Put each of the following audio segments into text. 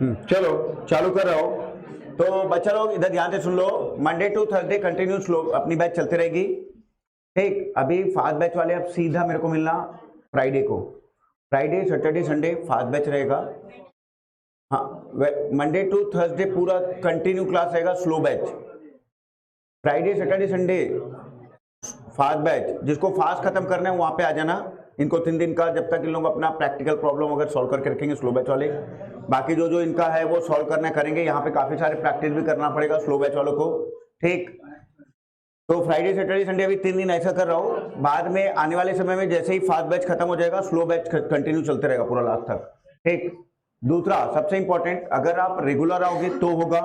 चलो चालू कर रहा हूं। तो बच्चा लोग इधर ध्यान से सुन लो। मंडे टू थर्सडे कंटिन्यूस अपनी बैच चलती रहेगी। ठीक, अभी फास्ट बैच वाले अब सीधा मेरे को मिलना फ्राइडे को। Friday Saturday Sunday fast batch रहेगा। हाँ, मंडे टू थर्सडे पूरा कंटिन्यू क्लास रहेगा slow batch. Friday Saturday Sunday fast batch. जिसको फास्ट खत्म करना है वहां पे आ जाना। इनको 3 दिन का, जब तक इन लोग अपना प्रैक्टिकल प्रॉब्लम अगर सॉल्व करके रखेंगे स्लो बैच वाले, बाकी जो इनका है वो सॉल्व करना करेंगे। यहाँ पे काफी सारे प्रैक्टिस भी करना पड़ेगा स्लो बैच वालों को। ठीक, तो फ्राइडे सैटरडे संडे अभी 3 दिन ऐसा कर रहा हूँ। बाद में आने वाले समय में जैसे ही फास्ट बैच खत्म हो जाएगा स्लो बैच कंटिन्यू चलते रहेगा पूरा लास्ट तक। ठीक, दूसरा सबसे इंपॉर्टेंट, अगर आप रेगुलर आओगे तो होगा।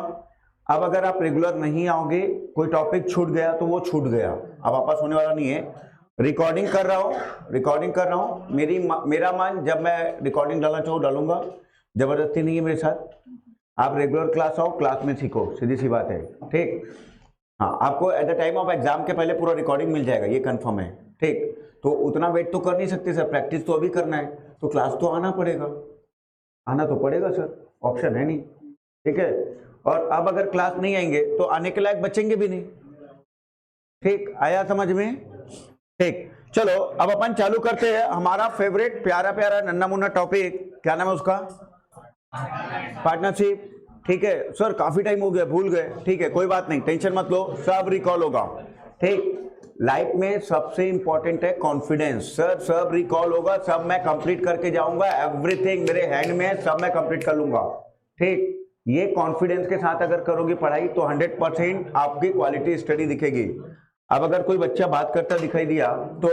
अब अगर आप रेगुलर नहीं आओगे, कोई टॉपिक छूट गया तो वो छूट गया, अब वापस होने वाला नहीं है। रिकॉर्डिंग कर रहा हूँ। मेरा मन जब मैं रिकॉर्डिंग डालना चाहूँ डालूंगा, जबरदस्ती नहीं है मेरे साथ। आप रेगुलर क्लास आओ, क्लास में सीखो, सीधी सी बात है। ठीक, हाँ, आपको at the time of exam के पहले पूरा रिकॉर्डिंग मिल जाएगा, ये कंफर्म है। ठीक, तो उतना वेट तो कर नहीं सकते सर, प्रैक्टिस तो अभी करना है, तो क्लास तो आना पड़ेगा सर, ऑप्शन है नहीं। ठीक है, और अब अगर क्लास नहीं आएंगे तो आने के लायक बचेंगे भी नहीं। ठीक, आया समझ में? ठीक, चलो अब अपन चालू करते हैं हमारा फेवरेट प्यारा प्यारा नन्ना मुन्ना टॉपिक। क्या नाम है उसका? पार्टनरशिप। ठीक है सर, काफी टाइम हो गया, भूल गए। ठीक है, कोई बात नहीं, टेंशन मत लो, सब रिकॉल होगा। ठीक, लाइफ में सबसे इंपॉर्टेंट है कॉन्फिडेंस। सर सब रिकॉल होगा, सब मैं कंप्लीट करके जाऊंगा, एवरीथिंग मेरे हैंड में है, सब मैं कंप्लीट कर लूंगा। ठीक, ये कॉन्फिडेंस के साथ अगर करोगे पढ़ाई तो 100% आपकी क्वालिटी स्टडी दिखेगी। अब अगर कोई बच्चा बात करता दिखाई दिया तो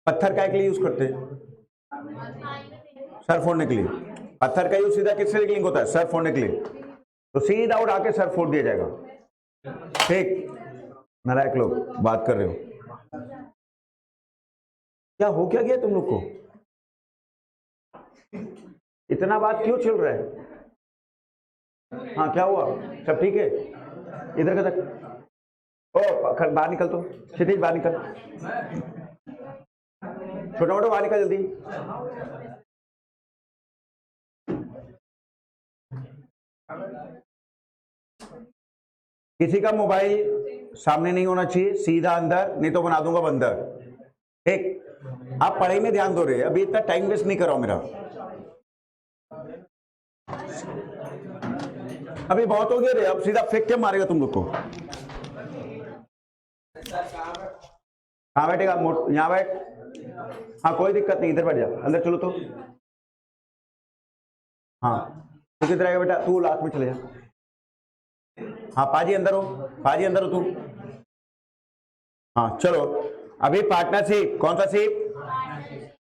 पत्थर काय के लिए यूज करते हैं? सर फोड़ने के लिए। पत्थर का यूज सीधा किससे लिंक होता है? सर फोड़ने के लिए, तो सीधा उड़ा के सर फोड़ दिया जाएगा। ठीक, नालायक लोग बात कर रहे हो, क्या गया तुम लोग को? इतना बात क्यों चल रहा है? हाँ, क्या हुआ? सब ठीक है? इधर का तक बाहर निकल, तो क्षितिज बाहर निकल, छोटा मोटा बाहर निकल जल्दी। किसी का मोबाइल सामने नहीं होना चाहिए, सीधा अंदर, नहीं तो बना दूंगा बंदर। ठीक, आप पढ़ाई में ध्यान दो रहे, अभी इतना टाइम वेस्ट नहीं कराओ मेरा। अभी बहुत हो गया रे, अब सीधा फेंक के मारेगा तुम लोग को। कहाँ बैठेगा? यहाँ बैठ। हाँ, कोई दिक्कत नहीं, इधर बैठ जा, अंदर चलो तो। हाँ, तू किधर आएगा बेटा? तू लास्ट में चले जा। हाँ, पाजी अंदर हो तू। हाँ चलो, अभी पार्टनरशिप, कौन सा शिप?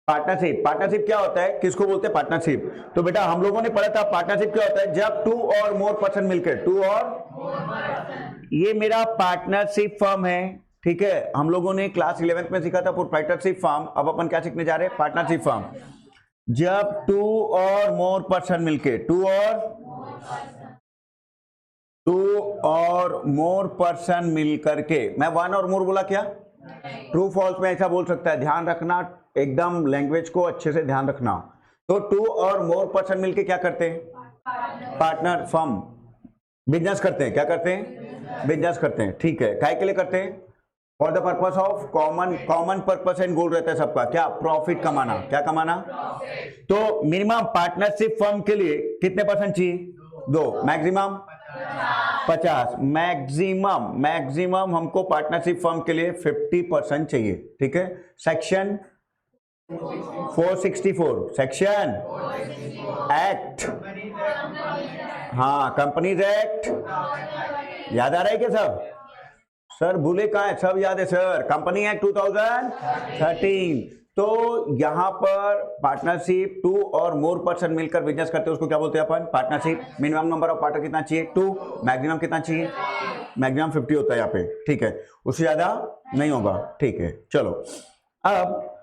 पार्टनरशिप क्या होता है, किसको बोलते हैं पार्टनरशिप? तो बेटा हम लोगों ने पढ़ा था पार्टनरशिप क्या होता है, जब 2 और मोर पर्सन मिलकर, 2 और ये मेरा पार्टनरशिप फर्म है। ठीक है, हम लोगों ने क्लास 11th में सीखा था प्रोप्राइटरशिप फर्म, अब अपन क्या सीखने जा रहे हैं? Partnership firm. जब 2 और मोर पर्सन मिलके, 2 और मोर पर्सन मिलकर के, मैं 1 और मोर बोला क्या? ट्रू फॉल्स में ऐसा बोल सकता है, ध्यान रखना, एकदम लैंग्वेज को अच्छे से ध्यान रखना। तो 2 और मोर पर्सन मिलके क्या करते हैं? पार्टनर फर्म, बिजनेस करते हैं। क्या करते हैं? बिजनेस करते हैं। ठीक है, काय के लिए करते हैं? For the purpose of common purpose and goal रहता है सबका, क्या? प्रॉफिट कमाना। क्या कमाना? तो मिनिमम पार्टनरशिप फर्म के लिए कितने परसेंट चाहिए? 2, मैक्सिमम 50। मैक्सिमम हमको पार्टनरशिप फर्म के लिए 50% चाहिए। ठीक है, सेक्शन 464, सेक्शन एक्ट, हाँ कंपनीज एक्ट, याद आ रहा है क्या सब? सर भूले कहाँ है? सब याद है सर, कंपनी एक्ट 2013। तो यहां पर पार्टनरशिप 2 और मोर पर्सन मिलकर बिजनेस करते हैं, उसको क्या बोलते हैं अपन? Partnership. Minimum number of partner कितना चाहिए? 2। मैक्सिमम कितना चाहिए? मैक्सिमम 50 होता है यहाँ पे। ठीक है, उससे ज्यादा नहीं होगा। ठीक है, चलो अब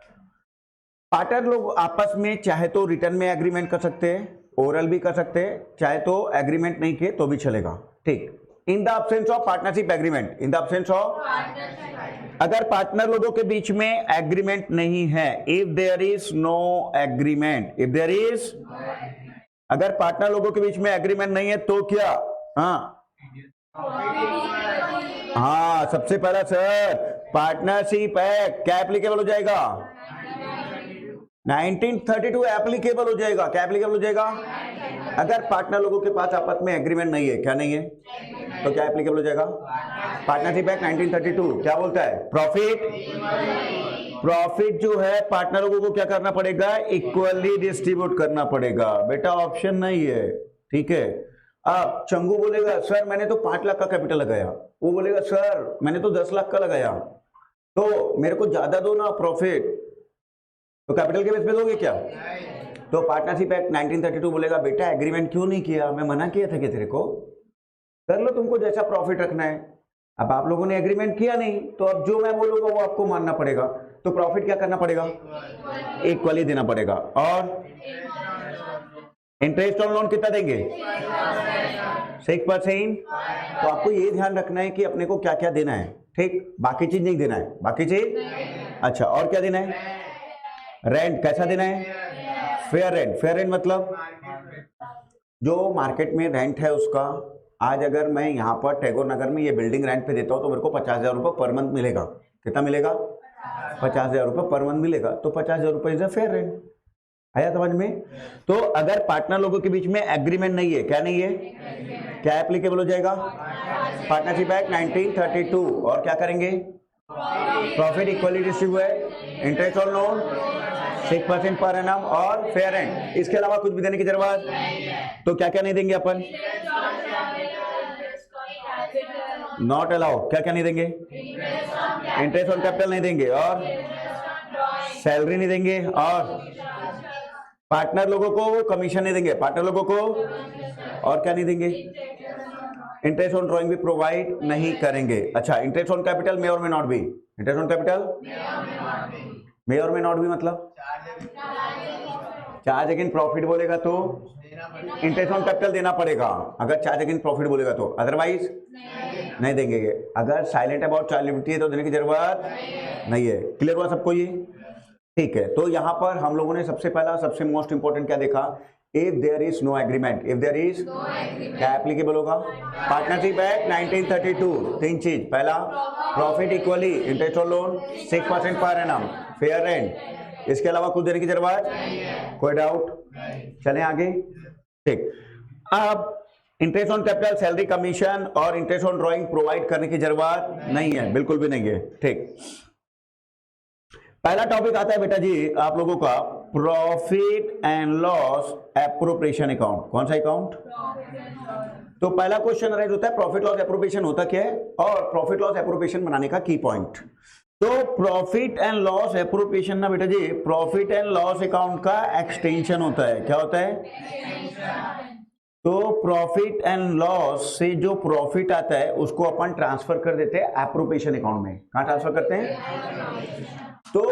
पार्टनर लोग आपस में चाहे तो रिटर्न में एग्रीमेंट कर सकते हैं, ओरल भी कर सकते हैं, चाहे तो एग्रीमेंट नहीं किए तो भी चलेगा। ठीक, in the absence of partnership agreement, in the absence of, अगर पार्टनर लोगों के बीच में एग्रीमेंट नहीं है, if there is no agreement, if there is, अगर पार्टनर लोगों के बीच में एग्रीमेंट नहीं है तो क्या? हाँ हाँ, सबसे पहला सर पार्टनरशिप एक्ट क्या एप्लीकेबल हो जाएगा? 1932 एप्लीकेबल हो जाएगा। क्या एप्लीकेबल हो जाएगा? अगर पार्टनर लोगों के पास आपस में एग्रीमेंट नहीं है, क्या नहीं है, तो क्या एप्लीकेबल हो जाएगा? पार्टनरशिप एक्ट 1932 क्या बोलता है? प्रॉफिट जो है पार्टनर लोगों को क्या करना पड़ेगा? इक्वली डिस्ट्रीब्यूट करना पड़ेगा। बेटा ऑप्शन नहीं है, ठीक है। अब चंगू बोलेगा सर मैंने तो 5 लाख का कैपिटल लगाया, वो बोलेगा सर मैंने तो 10 लाख का लगाया, तो मेरे को ज्यादा दो ना प्रॉफिट, तो कैपिटल के बेस पे दोगे क्या? तो पार्टनरशिप एक्ट 1932 बोलेगा बेटा एग्रीमेंट क्यों नहीं किया, मैं मना किया था कि तेरे को कर लो तुमको जैसा प्रॉफिट रखना है। अब आप लोगों ने एग्रीमेंट किया नहीं, तो अब जो मैं बोलूंगा वो आपको मानना पड़ेगा। तो प्रॉफिट क्या करना पड़ेगा? इक्वली देना पड़ेगा। और इंटरेस्ट ऑन लोन कितना देंगे? 6%। तो आपको ये ध्यान रखना है कि अपने को क्या क्या देना है, ठीक, बाकी चीज नहीं देना है। बाकी चीज अच्छा, और क्या देना है? रेंट कैसा देना है? Fair rent. फेयर रेंट मतलब जो मार्केट में रेंट है उसका, आज अगर मैं यहाँ पर टैगोर नगर में ये बिल्डिंग रेंट पे देता हूँ तो मेरे को 50,000 रुपये पर मंथ मिलेगा। कितना मिलेगा? 50,000 रुपये पर मंथ मिलेगा। तो 50,000 रुपये इज अ फेयर रेंट। आया समझ में? तो अगर पार्टनर लोगों के बीच में एग्रीमेंट नहीं है, क्या नहीं है, क्या एप्लीकेबल हो जाएगा? Partnership act 1932। और क्या करेंगे? Profit equally distribute, interest on loan 6% per annum और फेयर रेंट। इसके अलावा कुछ भी देने की जरूरत? तो क्या क्या नहीं देंगे अपन? Not allow. क्या क्या नहीं देंगे? इंटरेस्ट ऑन कैपिटल नहीं देंगे, और सैलरी नहीं देंगे, और पार्टनर लोगों को कमीशन नहीं देंगे, पार्टनर लोगों को, और क्या नहीं देंगे? इंटरेस्ट ऑन ड्रॉइंग भी प्रोवाइड नहीं करेंगे। अच्छा, इंटरेस्ट ऑन कैपिटल मे और may not be. Interest on capital may और मे नॉट बी मतलब चार्ज अगेन प्रॉफिट बोलेगा तो इंटरेस्ट ऑन कैपिटल देना पड़ेगा, अगर चार्ज अगेन प्रॉफिट बोलेगा तो, अदरवाइज नहीं देंगे। अगर साइलेंट अबाउट चार्ज लिमिट है तो देने की जरूरत नहीं है। क्लियर हुआ सबको ये? ठीक है। तो यहां पर हम लोगों ने सबसे पहला सबसे मोस्ट इंपॉर्टेंट क्या देखा? If there is no agreement, if there is क्या एप्लीकेबल होगा? Partnership act 1932। 3 चीज, पहला profit equally, interest on loan 6% per annum, fair rent. इसके अलावा कुछ देने की जरूरत? कोई डाउट? चलें आगे। ठीक, अब interest on capital, salary, commission और इंटरेस्ट ऑन ड्रॉइंग प्रोवाइड करने की जरूरत नहीं है, बिल्कुल भी नहीं है। ठीक, पहला टॉपिक आता है बेटा जी आप लोगों का profit and loss appropriation account. कौन सा अकाउंट? तो पहला क्वेश्चन अराइज होता है प्रॉफिट लॉस एप्रोप्रिएशन होता क्या है, और प्रॉफिट लॉस एप्रोप्रिएशन बनाने का की पॉइंट। तो प्रॉफिट एंड लॉस एप्रोप्रिएशन ना बेटा जी प्रॉफिट एंड लॉस अकाउंट का एक्सटेंशन होता है। क्या होता है? तो प्रॉफिट एंड लॉस से जो प्रॉफिट आता है उसको अपन ट्रांसफर कर देते हैं एप्रोप्रिएशन अकाउंट में। कहां ट्रांसफर करते हैं? तो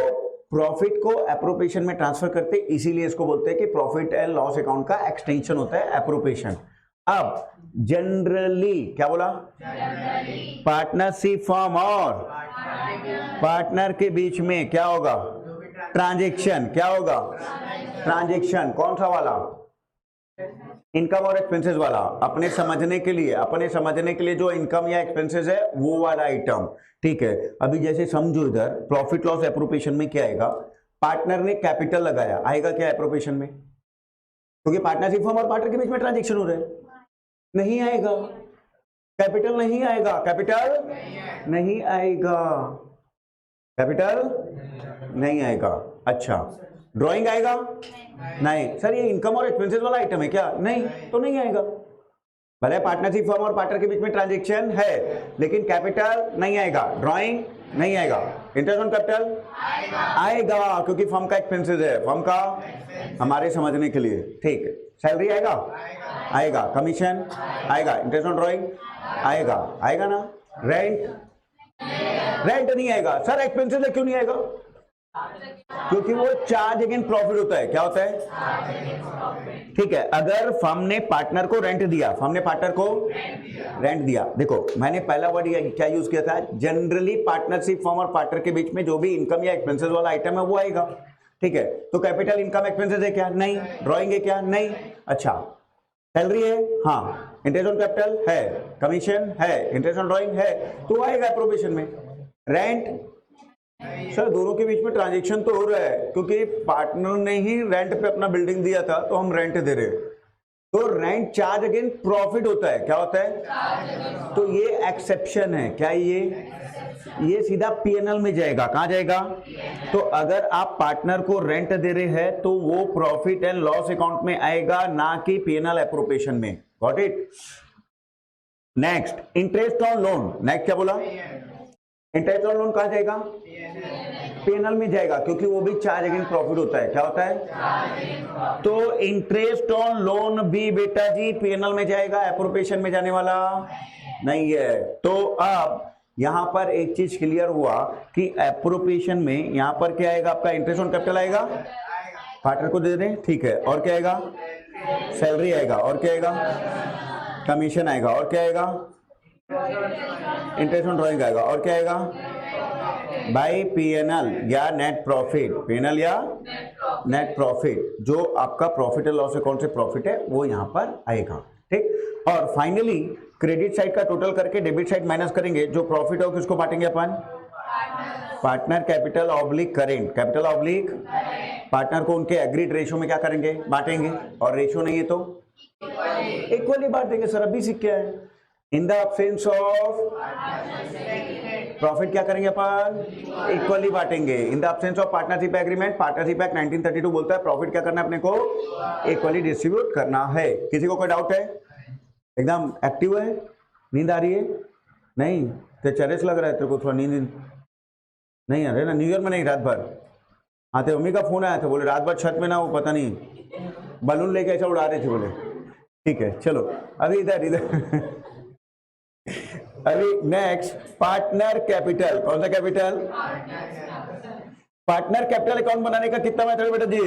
प्रॉफिट को एप्रोप्रिएशन में ट्रांसफर करते हैं, इसीलिए इसको बोलते हैं कि प्रॉफिट एंड लॉस अकाउंट का एक्सटेंशन होता है एप्रोप्रिएशन। अब जनरली क्या बोला? पार्टनरशिप फॉर्म और पार्टनर के बीच में क्या होगा? ट्रांजैक्शन। क्या होगा? ट्रांजैक्शन। कौन सा वाला? इनकम और एक्सपेंसेस वाला। अपने समझने के लिए जो इनकम या एक्सपेंसेस है वो वाला आइटम। ठीक है, अभी जैसे समझो इधर प्रॉफिट लॉस एप्रोप्रिएशन में क्या आएगा? पार्टनर ने कैपिटल लगाया, आएगा क्या एप्रोप्रिएशन में? क्योंकि पार्टनरशिप फर्म और पार्टनर के बीच में ट्रांजैक्शन हो रहे हैं, नहीं आएगा। कैपिटल नहीं आएगा, कैपिटल नहीं आएगा, कैपिटल नहीं आएगा। अच्छा, ड्राइंग आएगा? नहीं सर, ये इनकम और एक्सपेंसेस वाला आइटम है क्या? नहीं, तो नहीं आएगा। भले पार्टनरशिप फर्म और पार्टनर के बीच में ट्रांजैक्शन है, लेकिन कैपिटल नहीं आएगा, ड्राइंग नहीं आएगा, इंटरेस्ट ऑन कैपिटल आएगा क्योंकि फर्म का एक्सपेंसेस है, फर्म का हमारे समझने के लिए। ठीक है, सैलरी आएगा? आएगा। कमीशन आएगा, इंटरेस्ट ऑन ड्राइंग आएगा, आएगा ना? रेंट नहीं आएगा। सर एक्सपेंसेस क्यों नहीं आएगा? क्योंकि वो चार्ज अगेन प्रॉफिट होता है। क्या होता है? ठीक है, अगर फर्म ने पार्टनर को रेंट दिया, देखो मैंने पहला वर्ड क्या यूज किया था? जनरली पार्टनरशिप फर्म और पार्टनर के बीच में जो भी इनकम या एक्सपेंसेस वाला आइटम है वो आएगा। ठीक है, तो कैपिटल इनकम एक्सपेंसेस है क्या? नहीं। ड्राइंग है क्या? नहीं। अच्छा, सैलरी है? हाँ। इंटरेस्ट ऑन कैपिटल है, कमीशन है, इंटरेस्ट ऑन ड्राइंग है, तो आएगा एप्रोप्रिएशन में। रेंट, सर दोनों के बीच में ट्रांजेक्शन तो हो रहा है, क्योंकि पार्टनर ने ही रेंट पे अपना बिल्डिंग दिया था तो हम रेंट दे रहे हैं, तो रेंट चार्ज अगेन प्रॉफिट होता है। क्या होता है? तो ये एक्सेप्शन है। क्या ये सीधा पीएनएल में जाएगा। कहां जाएगा? तो अगर आप पार्टनर को रेंट दे रहे हैं तो वो प्रॉफिट एंड लॉस अकाउंट में आएगा, ना कि पीएनएल एप्रोप्रिएशन में। Got it? Next, interest on loan. Next क्या बोला? इंटरेस्ट ऑन लोन कहां जाएगा? पीएनएल में जाएगा, क्योंकि वो भी चार्ज अगेंस्ट प्रॉफिट होता है। क्या होता है? तो इंटरेस्ट ऑन लोन भी बेटा जी पीएनएल में जाएगा, एप्रोप्रिएशन में जाने वाला नहीं है। तो अब यहां पर एक चीज क्लियर हुआ कि एप्रोप्रिएशन में यहां पर क्या आएगा? आपका इंटरेस्ट ऑन कैपिटल आएगा, पार्टनर को दे दें, ठीक है। और क्या आएगा? सैलरी आएगा। और क्या आएगा? कमीशन आएगा। और क्या आएगा? इंटरेस्ट ऑन ड्राइंग आएगा। और क्या आएगा? बाई पीएनएल या नेट प्रॉफिट। पीएनएल या नेट प्रॉफिट, जो आपका प्रॉफिट एंड लॉस अकाउंट से प्रॉफिट है वो यहां पर आएगा। ठीक। और फाइनली क्रेडिट साइड का टोटल करके डेबिट साइड माइनस करेंगे, जो प्रॉफिट हो किसको बांटेंगे अपन? Partner capital oblique current. Capital oblique partner को उनके एग्रीड रेशियो में क्या करेंगे? बांटेंगे। और रेशियो नहीं है तो इक्वली बांट देंगे। सर अभी सीख क्या है? इन द एब्सेंस ऑफ प्रॉफिट क्या करेंगे अपन? इक्वली बांटेंगे। इन the absence of partnership agreement, partnership act 1932 बोलता है प्रॉफिट क्या करना है अपने को? इक्वली डिस्ट्रीब्यूट करना है। किसी को कोई डाउट है? एकदम एक्टिव है? नींद आ रही है? नहीं तो चरस लग रहा है तेरे को, थोड़ा नींद नहीं आ रही ना? न्यू ईयर में नहीं, रात भर। हाँ, तेरे मम्मी का फोन आया था, बोले रात भर छत में ना, वो पता नहीं बलून लेके ऐसा उड़ा रहे थे, बोले ठीक है चलो। अभी इधर अभी नेक्स्ट, पार्टनर कैपिटल। कौन सा कैपिटल? पार्टनर कैपिटल अकाउंट बनाने का कितना मेथड बेटा जी?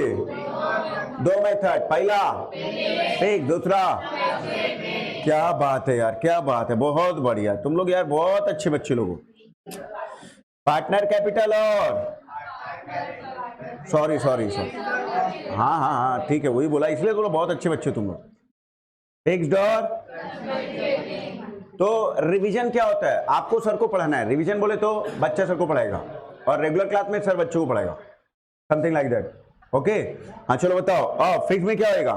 2 मेथड। पहला एक, दूसरा क्या बात है यार, क्या बात है, बहुत बढ़िया। तुम लोग यार बहुत अच्छे बच्चे लोग हो। पार्टनर कैपिटल और सॉरी हाँ ठीक है, वही बोला, इसलिए बोला बहुत अच्छे बच्चे तुम लोग। फिक्स्ड और तो रिवीजन क्या होता है? आपको सर को पढ़ाना है। रिवीजन बोले तो बच्चा सर को पढ़ाएगा, और रेगुलर क्लास में सर बच्चों को पढ़ाएगा, समथिंग लाइक दैट। ओके, हाँ चलो बताओ। फिक्स में क्या होएगा?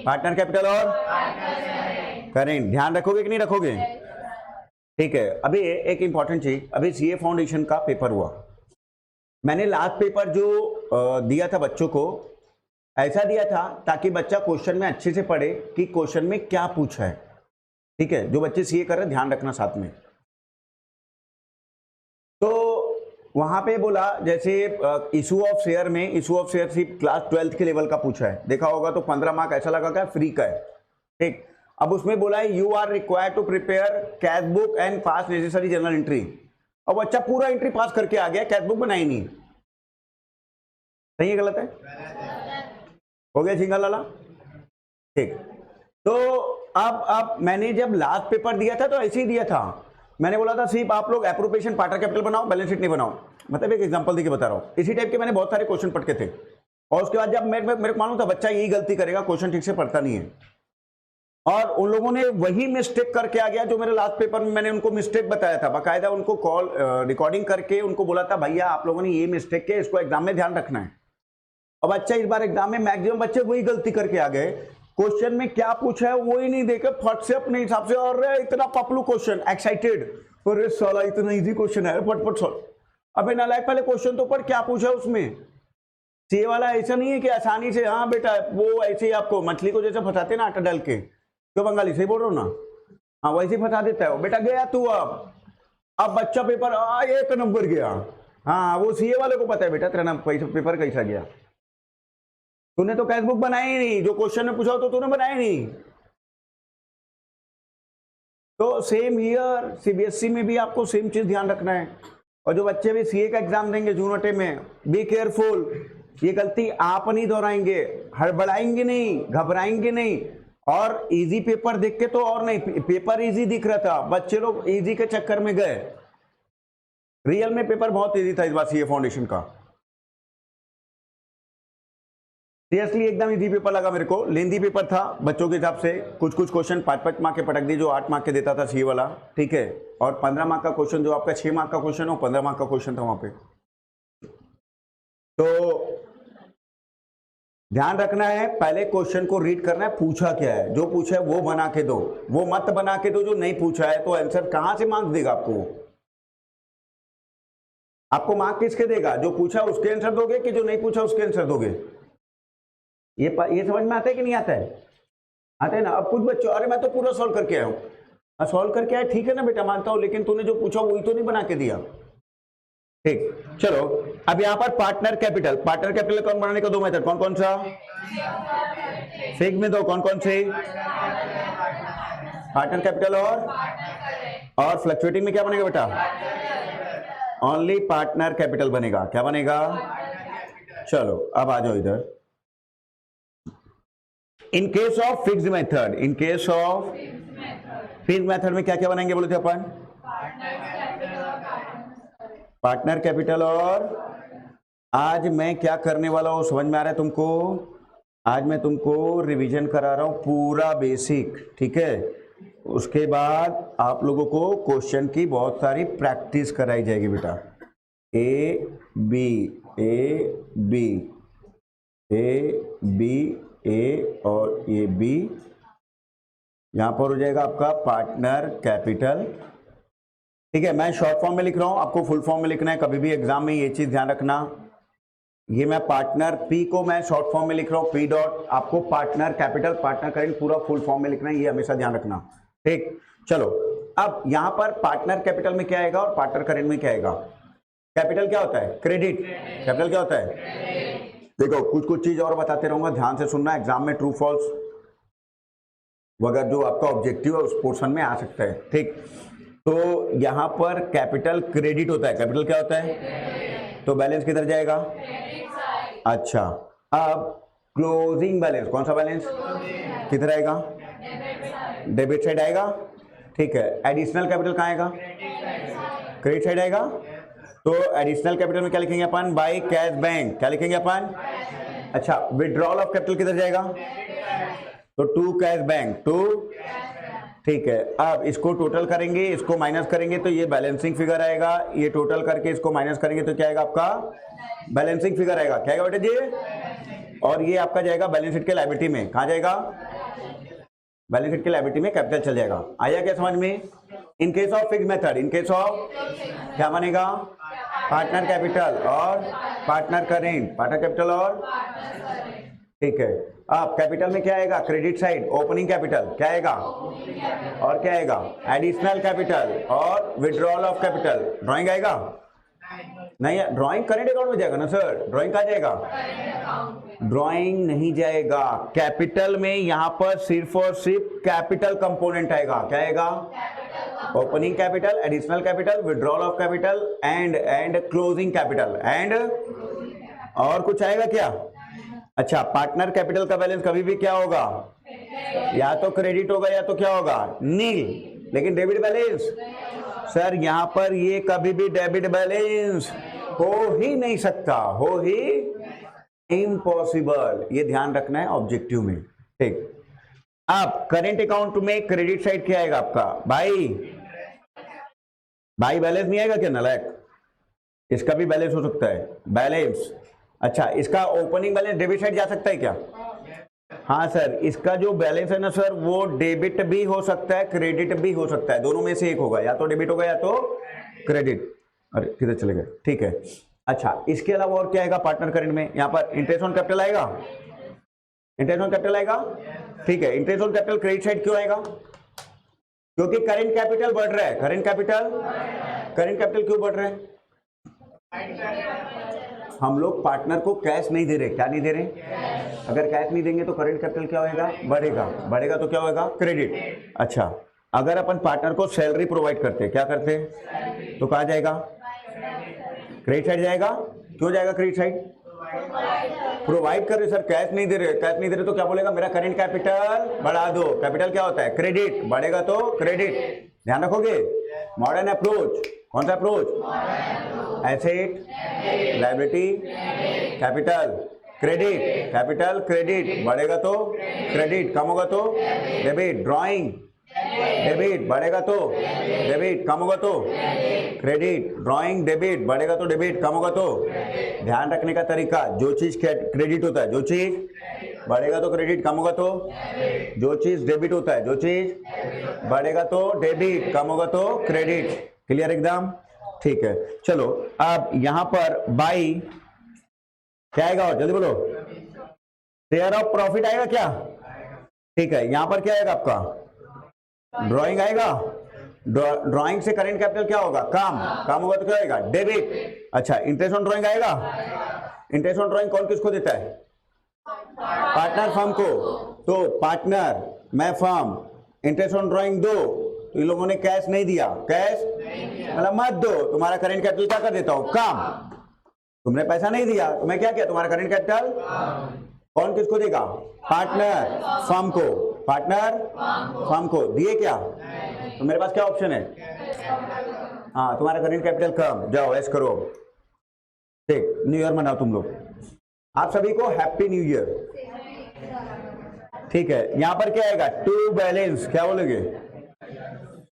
पार्टनर कैपिटल और करेंट। ध्यान रखोगे कि नहीं रखोगे? ठीक है। अभी एक इंपॉर्टेंट चीज, अभी सीए फाउंडेशन का पेपर हुआ। मैंने लास्ट पेपर जो दिया था बच्चों को, ऐसा दिया था ताकि बच्चा क्वेश्चन में अच्छे से पढ़े कि क्वेश्चन में क्या पूछा है। ठीक है, जो बच्चे सीए कर रहे हैं ध्यान रखना साथ में। तो वहां पे बोला जैसे इशू ऑफ शेयर में, इशू ऑफ शेयर सिर्फ क्लास 12th के लेवल का पूछा है, देखा होगा तो 15 मार्क ऐसा लगा क्या फ्री का है। ठीक, अब उसमें बोला है you are required to prepare cash book and pass necessary journal entry. अब बच्चा पूरा एंट्री पास करके आ गया, कैश बुक बनाई नहीं। सही है गलत है? हो गया सिंगल वाला? ठीक। तो अब मैंने जब लास्ट पेपर दिया था तो ऐसे ही दिया था। मैंने बोला था सिर्फ आप लोग एप्रोप्रिएशन पार्टनर कैपिटल बनाओ, बैलेंस शीट नहीं बनाओ। मतलब एक एग्जांपल देके बता रहा हूं। इसी टाइप के मैंने बहुत सारे क्वेश्चन पढ़ के थे, और उसके बाद जब मेरे को मालूम था बच्चा यही गलती करेगा, क्वेश्चन ठीक से पढ़ता नहीं है, और उन लोगों ने वही मिस्टेक करके आ गया जो मेरे लास्ट पेपर में मैंने उनको मिस्टेक बताया था। बाकायदा उनको कॉल रिकॉर्डिंग करके उनको बोला था भैया आप लोगों ने ये मिस्टेक किया, इसको एग्जाम में ध्यान रखना है। अब बच्चा इस बार एग्जाम में मैक्सिमम बच्चे वही गलती करके आ गए, क्वेश्चन में क्या पूछा है वो ही नहीं देखे, फट से अपने हिसाब से, और इतना पपलू क्वेश्चन, एक्साइटेड, अरे साला इतना इजी क्वेश्चन है, फटफट सॉल्व। अबे नालायक पहले क्वेश्चन तो पढ़, क्या पूछा उसमें। सी वाला ऐसा नहीं है कि आसानी से, हाँ बेटा वो ऐसे ही आपको मछली को जैसे फंसाते ना आटा डाल के, तो बंगाली सही बोल रहा हूँ ना, हाँ वैसे फंसा देता है बेटा। गया तू, अब बच्चा पेपर 1 नंबर गया। हाँ वो सीए वाले को पता है बेटा तेरा नाम पेपर कैसा गया। तूने तो कैश बुक बनाई ही नहीं, जो क्वेश्चन में पूछा तो तूने बनाया नहीं। तो सेम हियर सीबीएसई में भी आपको सेम चीज ध्यान रखना है। और जो बच्चे भी सीए का एग्जाम देंगे जून अटे में, बी केयरफुल, ये गलती आप नहीं दोहराएंगे, हड़बड़ाएंगे नहीं, घबराएंगे नहीं। और इजी पेपर देख के तो और नहीं, पेपर इजी दिख रहा था, बच्चे लोग इजी के चक्कर में गए, रियल में पेपर बहुत इजी था इस बार सीए फाउंडेशन का, सीरियसली एकदम इजी पेपर लगा मेरे को। लेंदी पेपर था बच्चों के हिसाब से, कुछ कुछ क्वेश्चन 5-5 मार्क के पटक दिए जो 8 मार्क के देता था सीए वाला, ठीक है। और 15 मार्क का क्वेश्चन जो आपका 6 मार्क का क्वेश्चन हो 15 मार्क का क्वेश्चन था वहां पे। तो ध्यान रखना है, पहले क्वेश्चन को रीड करना है, पूछा क्या है, जो पूछा है वो बना के दो, वो मत बना के दो जो नहीं पूछा है। तो आंसर कहां से मार्क्स देगा आपको? आपको मार्क किसके देगा? जो पूछा उसके आंसर दोगे कि जो नहीं पूछा उसके आंसर दोगे? ये समझ में आता है कि नहीं आता है? आता है ना। अब कुछ बच्चों, अरे मैं तो पूरा सॉल्व करके आया हूं, सॉल्व करके आया, ठीक है ना बेटा, मानता हूं, लेकिन तूने जो पूछा वही तो नहीं बना के दिया, ठीक। चलो अब यहां पर पार्टनर कैपिटल, पार्टनर कैपिटल कौन बनाने का? दो मेथड, कौन कौन सा? फिग में दो, कौन कौन से? पार्टनर कैपिटल और फ्लक्चुएटिंग में क्या बनेगा बेटा? ओनली पार्टनर कैपिटल बनेगा। क्या बनेगा? चलो अब आ जाओ इधर। इन case of fixed method, in case of fixed method में क्या क्या बनाएंगे बोले थे अपन? Partner capital. और आज मैं क्या करने वाला हूं समझ में आ रहा है तुमको? आज मैं तुमको रिवीजन करा रहा हूं पूरा बेसिक, ठीक है। उसके बाद आप लोगों को क्वेश्चन की बहुत सारी प्रैक्टिस कराई जाएगी बेटा। A B A B A B A और ये बी, यहां पर हो जाएगा आपका पार्टनर कैपिटल, ठीक है। मैं शॉर्ट फॉर्म में लिख रहा हूं, आपको फुल फॉर्म में लिखना है। कभी भी एग्जाम में ये चीज ध्यान रखना, ये मैं पार्टनर पी को मैं शॉर्ट फॉर्म में लिख रहा हूं, पी डॉट, आपको पार्टनर कैपिटल पार्टनर करेंट पूरा फुल फॉर्म में लिखना है, ये हमेशा ध्यान रखना, ठीक। चलो अब यहां पर पार्टनर कैपिटल में क्या आएगा और पार्टनर करेंट में क्या आएगा? कैपिटल क्या होता है? क्रेडिट। कैपिटल क्या होता है? देखो कुछ कुछ चीज और बताते रहूंगा, ध्यान से सुनना, एग्जाम में ट्रू फॉल्स वगैरह जो आपका ऑब्जेक्टिव है उस पोर्शन में आ सकता है, ठीक। तो यहां पर कैपिटल क्रेडिट होता है। कैपिटल क्या होता है? तो बैलेंस किधर जाएगा? अच्छा, अब क्लोजिंग बैलेंस, कौन सा बैलेंस किधर आएगा? डेबिट साइड आएगा, ठीक है। एडिशनल कैपिटल कहां आएगा? क्रेडिट साइड आएगा। तो एडिशनल कैपिटल में क्या लिखेंगे अपन? By cash bank. क्या लिखेंगे अपन? अच्छा, विड्रॉल ऑफ कैपिटल किधर जाएगा? तो टू कैश बैंक, टू, ठीक है। अब इसको टोटल करेंगे, इसको माइनस करेंगे तो ये बैलेंसिंग फिगर आएगा, ये टोटल करके इसको माइनस करेंगे तो क्या आएगा आपका? बैलेंसिंग फिगर आएगा। क्या आएगा बेटा जी? और ये आपका जाएगा बैलेंस शीट के लायबिलिटी में। कहां जाएगा? बैलेंस शीट के लायबिलिटी में कैपिटल चल जाएगा। आया क्या समझ में? इन case of fixed method, in case of क्या बनेगा? पार्टनर कैपिटल और पार्टनर करेंट, पार्टनर कैपिटल और, ठीक है। अब कैपिटल में क्या आएगा? क्रेडिट साइड, ओपनिंग कैपिटल क्या आएगा? और क्या आएगा? एडिशनल कैपिटल और विड्रॉल ऑफ कैपिटल। ड्राइंग आएगा? नहीं, ड्राइंग करेंट अकाउंट में जाएगा ना सर। ड्राइंग कहाँ जाएगा? ड्राइंग नहीं जाएगा। कैपिटल में यहां पर सिर्फ और सिर्फ कैपिटल कंपोनेंट आएगा। क्या आएगा? Opening capital, additional capital, withdrawal of capital and closing capital and, और कुछ आएगा क्या? अच्छा, पार्टनर कैपिटल का बैलेंस कभी भी क्या होगा? या तो क्रेडिट होगा या तो क्या होगा? नील। लेकिन डेबिट बैलेंस सर यहां पर ये कभी भी डेबिट बैलेंस हो ही नहीं सकता, हो ही इम्पॉसिबल। ये ध्यान रखना है ऑब्जेक्टिव में, ठीक। अब करेंट अकाउंट में क्रेडिट साइड क्या आएगा आपका? भाई बैलेंस नहीं आएगा क्या नालायक? इसका भी बैलेंस हो सकता है, बैलेंस। अच्छा, इसका ओपनिंग बैलेंस डेबिट साइड जा सकता है क्या? हाँ सर, इसका जो बैलेंस है ना सर वो डेबिट भी हो सकता है, क्रेडिट भी हो सकता है, दोनों में से एक होगा, या तो डेबिट होगा या तो क्रेडिट। अरे किधर चले गए? ठीक है। अच्छा, इसके अलावा और क्या आएगा पार्टनर करेंट में? यहाँ पर इंटरेस्ट ऑन कैपिटल आएगा, इंटरेस्ट ऑन कैपिटल आएगा, ठीक है। Interest on capital credit side क्यों आएगा? क्योंकि करेंट कैपिटल बढ़ रहा है। करेंट कैपिटल क्यों बढ़ रहा है? हम लोग पार्टनर को कैश नहीं दे रहे। क्या नहीं दे रहे? अगर कैश नहीं देंगे तो करेंट कैपिटल क्या होगा? बढ़ेगा। बढ़ेगा तो क्या होगा? क्रेडिट। अच्छा, अगर अपन पार्टनर को सैलरी प्रोवाइड करते, क्या करते, तो कहा जाएगा? क्रेडिट साइड जाएगा। क्यों जाएगा क्रेडिट साइड? प्रोवाइड कर रहे सर, कैश नहीं दे रहे। कैश नहीं दे रहे तो क्या बोलेगा? मेरा करेंट कैपिटल बढ़ा दो। कैपिटल क्या होता है? क्रेडिट। बढ़ेगा तो क्रेडिट। ध्यान रखोगे? मॉडर्न अप्रोच कौन सा approach? Asset, liability, capital, credit, capital credit, बढ़ेगा तो क्रेडिट, कम होगा तो डेबिट, ड्राइंग, डेबिट, बढ़ेगा तो डेबिट, कम होगा तो क्रेडिट, ड्राइंग डेबिट, बढ़ेगा तो डेबिट, कम होगा तो। ध्यान रखने का तरीका, जो चीज क्रेडिट होता है, जो चीज बढ़ेगा तो क्रेडिट, कम होगा तो, जो चीज डेबिट होता है, जो चीज बढ़ेगा तो डेबिट, कम होगा तो क्रेडिट। क्लियर एकदम? ठीक है, चलो अब यहां पर बाई क्या आएगा? और जल्दी बोलो, शेयर ऑफ प्रॉफिट आएगा क्या? ठीक है, यहां पर क्या आएगा आपका? ड्राइंग आएगा। ड्राइंग से करेंट कैपिटल क्या होगा? कम होगा तो क्या आएगा? डेबिट। अच्छा, इंटरेस्ट ऑन ड्राइंग आएगा। इंटरेस्ट ऑन ड्राइंग कौन किसको देता है? पार्टनर फर्म को। तो पार्टनर, मैं फर्म, इंटरेस्ट ऑन ड्राइंग दो, तो इन लोगों ने कैश नहीं दिया, कैश मतलब मत दो, तुम्हारा करेंट कैपिटल क्या कर देता हूं? कम। तुमने पैसा नहीं दिया तो मैं क्या किया? तुम्हारा करेंट कैपिटल कौन किसको देगा? पार्टनर फर्म को। पार्टनर फर्म को दिए क्या? तो मेरे पास क्या ऑप्शन है? हाँ, तुम्हारा करेंट कैपिटल कम, जाओ ऐश करो। ठीक, न्यू ईयर मनाओ तुम लोग। आप सभी को हैप्पी न्यू ईयर। ठीक है, यहां पर क्या आएगा? टू बैलेंस, क्या बोलोगे?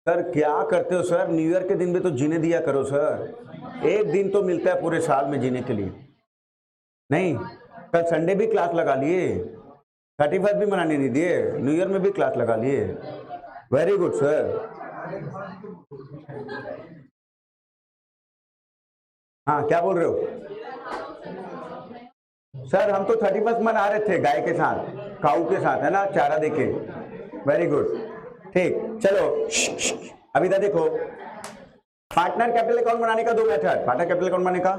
सर क्या करते हो सर, न्यू ईयर के दिन भी तो जीने दिया करो सर, एक दिन तो मिलता है पूरे साल में जीने के लिए। नहीं, कल संडे भी क्लास लगा लिए, 31 भी मनाने नहीं दिए, न्यू ईयर में भी क्लास लगा लिए। Very good sir. हाँ, क्या बोल रहे हो? सर हम तो 31 मना रहे थे गाय के साथ, काऊ के साथ, है ना, चारा देके। Very good. ठीक, चलो अभी तक देखो, पार्टनर कैपिटल अकाउंट बनाने का दो मेथड। पार्टनर कैपिटल अकाउंट बनाने का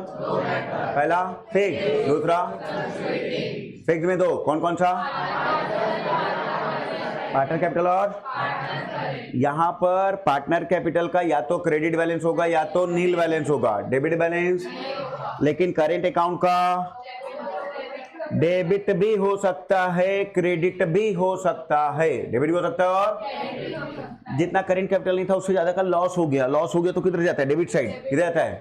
पहला फिक्स, दूसरा फिक्स में दो, कौन कौन सा? Partner capital. और यहां पर पार्टनर कैपिटल का या तो क्रेडिट बैलेंस होगा या तो नील बैलेंस होगा, डेबिट बैलेंस। लेकिन करेंट अकाउंट का डेबिट भी हो सकता है, क्रेडिट भी हो सकता है, डेबिट भी हो सकता है। और जितना करेंट कैपिटल नहीं था उससे ज्यादा का लॉस हो गया, लॉस हो गया तो किधर जाता है? Debit side. किधर जाता है?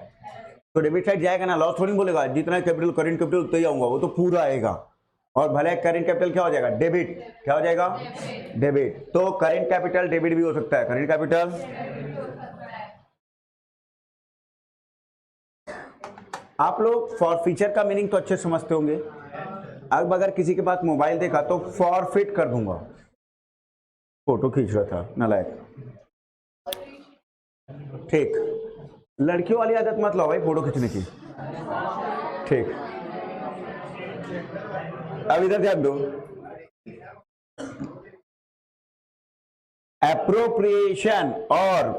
तो डेबिट साइड जाएगा ना, लॉस थोड़ी बोलेगा, जितना कैपिटल करेंट कैपिटल उतना ही आऊंगा, वो तो पूरा आएगा। और भले करेंट कैपिटल क्या हो जाएगा? डेबिट। क्या हो जाएगा? डेबिट। तो करेंट कैपिटल डेबिट भी हो सकता है, करेंट कैपिटल। आप लोग फॉर फीचर का मीनिंग तो अच्छे समझते होंगे। अब अगर किसी के पास मोबाइल देखा तो फॉरफिट कर दूंगा। फोटो खींच रहा था नालायक। ठीक, लड़कियों वाली आदत मत लाओ भाई फोटो खींचने की। ठीक, अब इधर ध्यान दो। एप्रोप्रिएशन और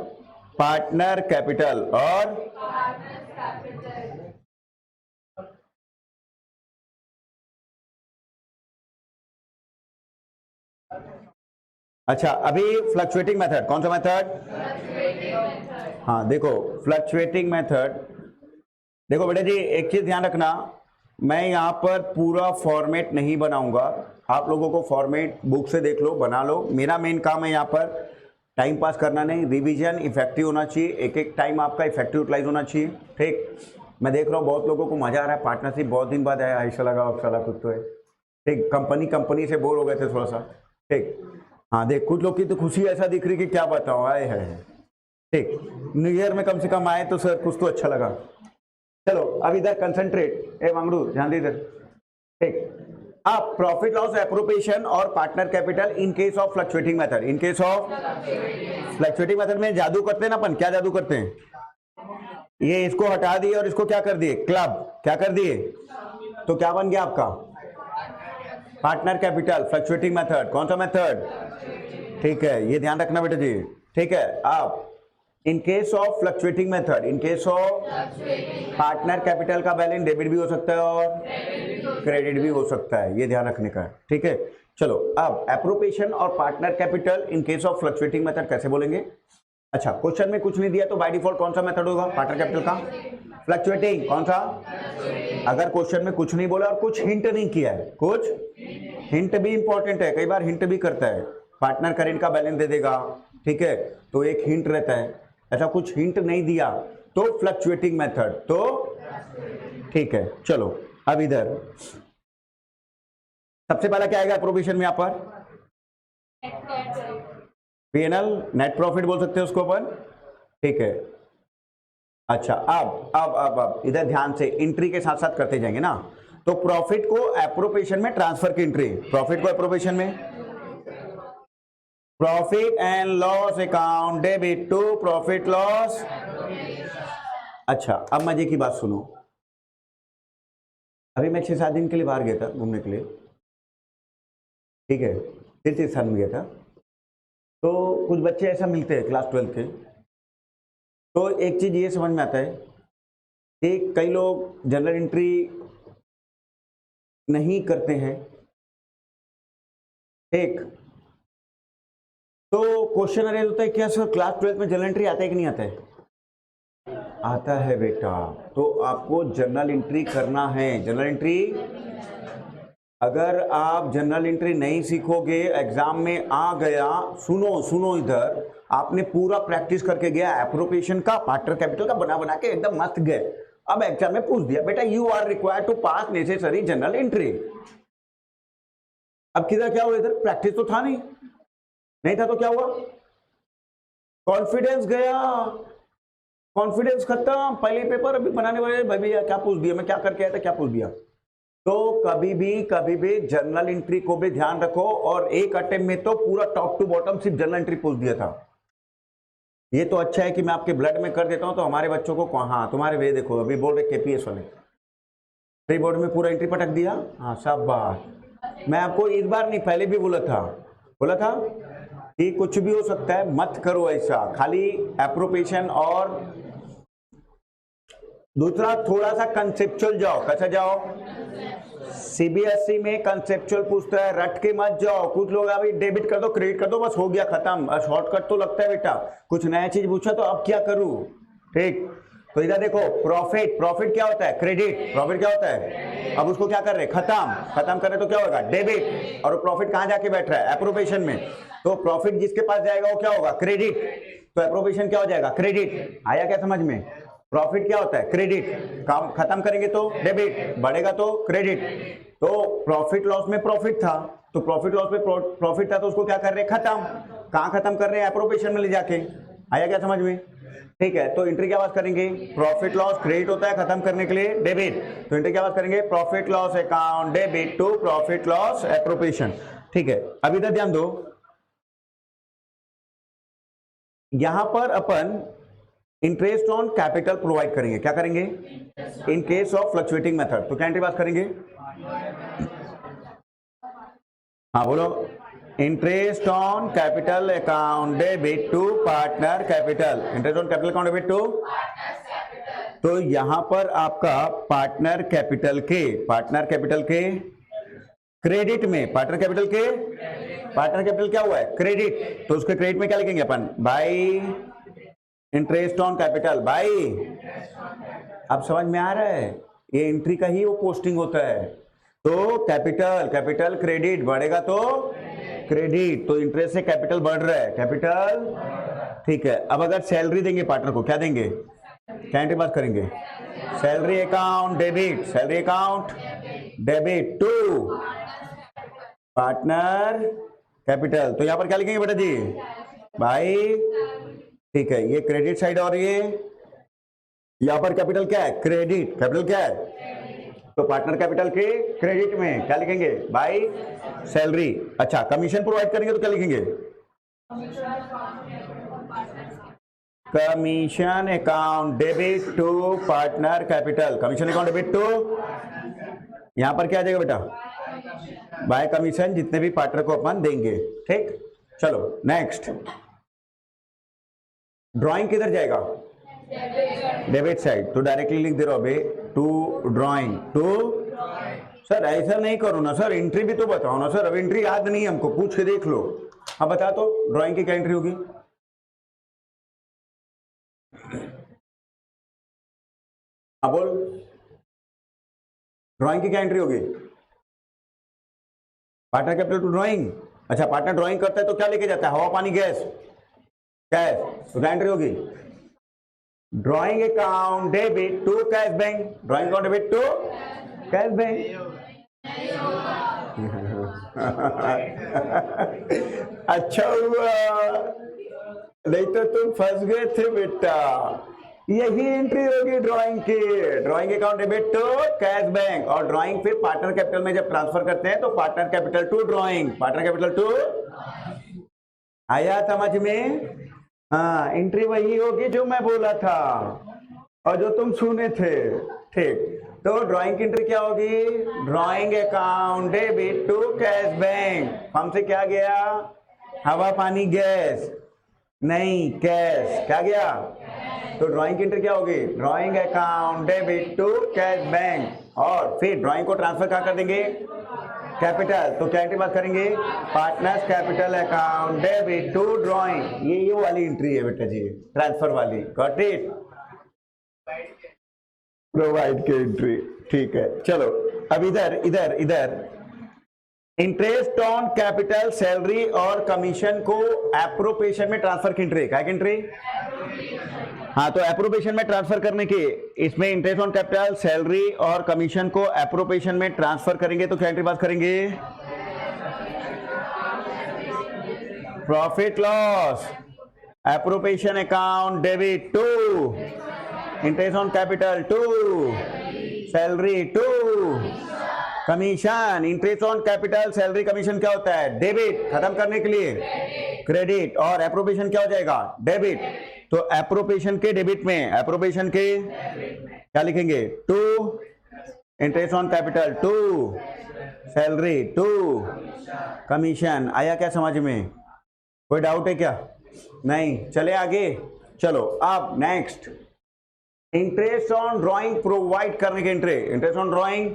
पार्टनर कैपिटल। और अच्छा, अभी फ्लक्चुएटिंग मेथड, कौन सा मेथड? हाँ देखो, फ्लक्चुएटिंग मेथड। देखो बेटा जी, एक चीज ध्यान रखना, मैं यहाँ पर पूरा फॉर्मेट नहीं बनाऊंगा, आप लोगों को फॉर्मेट बुक से देख लो, बना लो। मेरा मेन काम है यहाँ पर टाइम पास करना नहीं, रिवीजन इफेक्टिव होना चाहिए, एक एक टाइम आपका इफेक्टिव यूटिलाइज होना चाहिए। ठीक, मैं देख रहा हूँ बहुत लोगों को मजा आ रहा है, पार्टनरशिप बहुत दिन बाद आया, ऐसा लगा अच्छा कुछ तो है। ठीक, कंपनी से बोर हो गए थे थोड़ा सा। ठीक, हाँ देख, कुछ लोग की तो खुशी ऐसा दिख रही कि क्या बताओ, आए है। ठीक, न्यू ईयर में कम से कम आए तो सर कुछ तो अच्छा लगा। चलो अब इधर कंसंट्रेट, ए मांगड़ू ध्यान दे इधर। ठीक, अब प्रॉफिट लॉस एप्रोप्रिएशन और partner capital in case of fluctuating method. In case of fluctuating method में जादू करते हैं ना अपन, क्या जादू करते हैं? ये इसको हटा दिए और इसको क्या कर दिए? क्लब। क्या कर दिए? तो क्या बन गया आपका? Partner capital. फ्लक्चुएटिंग मेथड, कौन सा मेथड? ठीक है, ये ध्यान रखना बेटा जी। ठीक है, अब इन case of fluctuating method, in case of partner capital का बैलेंस डेबिट भी हो सकता है और क्रेडिट भी हो सकता है, ये ध्यान रखने का है। ठीक है, चलो अब एप्रोप्रिएशन और partner capital in case of fluctuating method कैसे बोलेंगे? अच्छा, क्वेश्चन में कुछ नहीं दिया तो बाय डिफॉल्ट कौन सा मेथड होगा पार्टनर कैपिटल का? फ्लक्चुएटिंग। कौन सा? अगर क्वेश्चन में कुछ नहीं बोला और कुछ हिंट नहीं किया है, कुछ हिंट भी इंपॉर्टेंट है, कई बार हिंट भी करता है, पार्टनर करेंट का बैलेंस दे देगा, ठीक है, तो एक हिंट रहता है। ऐसा कुछ हिंट नहीं दिया तो फ्लक्चुएटिंग मेथड, तो ठीक है। चलो अब इधर सबसे पहला क्या आएगा एप्रोप्रिएशन में, यहां पर पीएनएल, नेट प्रॉफिट बोल सकते हैं उसको अपन, ठीक है। अच्छा अब इधर ध्यान से एंट्री के साथ साथ करते जाएंगे ना। तो प्रॉफिट को एप्रोप्रिएशन में ट्रांसफर की एंट्री, प्रॉफिट को एप्रोप्रिएशन में profit and loss account debit to profit loss. अच्छा अब मजे की बात सुनो, अभी मैं 6-7 दिन के लिए बाहर गया था घूमने के लिए, ठीक है, तीर्थ स्थान में गया था। तो कुछ बच्चे ऐसा मिलते हैं क्लास 12 के, तो एक चीज ये समझ में आता है कि कई लोग जनरल एंट्री नहीं करते हैं, एक तो क्वेश्चन अरेज होता है क्या सर क्लास 12 में जनरल एंट्री आता है कि नहीं आता है? आता है बेटा, तो आपको जनरल एंट्री करना है। जनरल एंट्री, अगर आप जनरल एंट्री नहीं सीखोगे, एग्जाम में आ गया, सुनो इधर, आपने पूरा प्रैक्टिस करके गया एप्रोप्रिएशन का, पार्टनर कैपिटल का बना के एकदम मस्त गए, अब एग्जाम में पूछ दिया बेटा you are required to pass necessary general entry. अब किधर क्या हुआ, इधर प्रैक्टिस तो था नहीं था, तो क्या हुआ, कॉन्फिडेंस गया, कॉन्फिडेंस खत्म, पहले पेपर अभी बनाने वाले भाई भैया क्या पूछ दिया, मैं क्या करके आया था, क्या पूछ दिया। तो कभी भी जर्नल एंट्री को भी ध्यान रखो, और एक अटेम्प्ट में तो पूरा टॉप टू बॉटम सिर्फ जर्नल एंट्री पूछ दिया था। ये तो अच्छा है कि मैं आपके ब्लड में कर देता हूं, तो हमारे बच्चों को हाँ तुम्हारे वे देखो अभी बोल रहे केपीएस वाले प्री बोर्ड में पूरा एंट्री पटक दिया, हाँ सब बात। मैं आपको इस बार नहीं पहले भी बोला था कि कुछ भी हो सकता है, मत करो ऐसा, खाली एप्रोप्रिएशन। और दूसरा थोड़ा सा कंसेप्चुअल जाओ, कैसा जाओ, सीबीएसई में कंसेप्चुअल पूछता है, रट के मत जाओ। कुछ लोग अभी डेबिट कर दो क्रेडिट कर दो बस हो गया खत्म, शॉर्टकट तो लगता है बेटा, कुछ नया चीज पूछा तो अब क्या करूं, ठीक। तो इधर देखो प्रॉफिट क्या होता है, क्रेडिट, प्रॉफिट क्या होता है, अब उसको क्या कर रहे हैं, खत्म कर रहे, तो क्या होगा डेबिट, और प्रॉफिट कहां जाके बैठ रहा है, एप्रोप्रिएशन में। तो प्रॉफिट जिसके पास जाएगा वो क्या होगा, क्रेडिट, तो एप्रोप्रिएशन क्या हो जाएगा, क्रेडिट। आया क्या समझ में, प्रॉफिट क्या होता है, क्रेडिट, काम खत्म करेंगे तो डेबिट, बढ़ेगा तो क्रेडिट। तो प्रॉफिट लॉस में प्रॉफिट था, तो प्रॉफिट लॉस में प्रॉफिट था, तो उसको क्या कर रहे हैं, खत्म। कहां खत्म कर रहे हैं, एप्रोप्रिएशन में ले जाके। आया क्या समझ में, ठीक है। तो एंट्री क्या बात करेंगे, प्रॉफिट लॉस क्रेडिट होता है खत्म करने के लिए डेबिट, तो एंट्री क्या बात करेंगे, profit loss account debit to profit loss appropriation, ठीक है। अब इधर ध्यान दो, यहां पर अपन इंटरेस्ट ऑन कैपिटल प्रोवाइड करेंगे, क्या करेंगे, in case of fluctuating method. तो क्या एंट्री बात करेंगे, हाँ बोलो, interest on capital account debit to partner capital, interest on capital account debit to. तो यहां पर आपका पार्टनर कैपिटल के क्रेडिट में, पार्टनर कैपिटल क्या हुआ है, क्रेडिट, तो उसके क्रेडिट में क्या लिखेंगे अपन, by interest on capital, by. अब समझ में आ रहा है, ये एंट्री का ही वो पोस्टिंग होता है। तो कैपिटल क्रेडिट बढ़ेगा तो क्रेडिट, तो इंटरेस्ट से कैपिटल बढ़ रहा है, कैपिटल, ठीक है। अब अगर सैलरी देंगे पार्टनर को, क्या देंगे, क्या एंट्री बात करेंगे, salary account debit to partner capital. तो यहां पर क्या लिखेंगे बेटा जी, भाई, ठीक है, ये क्रेडिट साइड और ये यहां पर कैपिटल क्या है, कैपिटल क्या है, तो पार्टनर कैपिटल के क्रेडिट में क्या लिखेंगे, बाई सैलरी। अच्छा कमीशन प्रोवाइड करेंगे तो क्या लिखेंगे, commission account debit to partner capital, commission account debit to, यहां पर क्या आ जाएगा बेटा, बाय कमीशन, जितने भी पार्टनर को अपन देंगे, ठीक। चलो नेक्स्ट, ड्राइंग किधर जाएगा, डेबिट साइड, तो डायरेक्टली लिख दे रहा हूं अभी, टू ड्राइंग, टू। सर ऐसा नहीं करो ना सर, एंट्री भी तो बताओ ना सर, अब एंट्री याद नहीं हमको, पूछ के देख लो। हाँ बता, तो ड्राइंग की क्या एंट्री होगी, हाँ बोल, ड्राइंग की क्या एंट्री होगी, पार्टनर कैपिटल टू ड्राइंग। अच्छा पार्टनर ड्राइंग करता है तो क्या लेके जाता है, हवा पानी गैस, तो क्या एंट्री होगी, drawing account debit to cash bank, drawing account debit to cash bank. अच्छा हुआ, नहीं तो तुम फंस गए थे बेटा। यही एंट्री होगी ड्राइंग की, drawing account debit to cash bank. और ड्राइंग फिर पार्टनर कैपिटल में जब ट्रांसफर करते हैं तो partner capital to drawing, partner capital to. आया समझ में? हाँ, एंट्री वही होगी जो मैं बोला था और जो तुम सुने थे। ठीक, तो ड्राइंग की एंट्री क्या होगी? Drawing account debit to cash bank. हमसे क्या गया? हवा पानी गैस नहीं, कैश। क्या गया? तो ड्राइंग की एंट्री क्या होगी? Drawing account debit to cash bank. और फिर ड्राइंग को ट्रांसफर कहाँ कर देंगे? कैपिटल। तो क्या एंट्री बात करेंगे? Partners capital account debit to drawing. ये वाली एंट्री है बेटा जी, ट्रांसफर वाली। Got it? प्रोवाइड की एंट्री। ठीक है, चलो अब इधर इधर इधर इंटरेस्ट ऑन कैपिटल, सैलरी और कमीशन को एप्रोप्रिएशन में ट्रांसफर की एंट्री। क्या की एंट्री? हाँ, तो एप्रोप्रिएशन में ट्रांसफर करने की, इसमें इंटरेस्ट ऑन कैपिटल, सैलरी और कमीशन को एप्रोप्रिएशन में ट्रांसफर करेंगे तो क्या एंट्री बात करेंगे? Profit loss, appropriation account debit to interest on capital to salary to commission. Interest on capital, salary, commission क्या होता है? डेबिट। खत्म करने के लिए क्रेडिट। और एप्रोप्रिएशन क्या हो जाएगा? डेबिट। तो एप्रोप्रिएशन के डेबिट में, एप्रोप्रिएशन के क्या लिखेंगे? To interest on capital to salary to commission. आया क्या समझ में? कोई डाउट है क्या? नहीं, चले आगे। चलो अब next, interest on drawing provide करने के एंट्री। इंटरेस्ट ऑन ड्राइंग,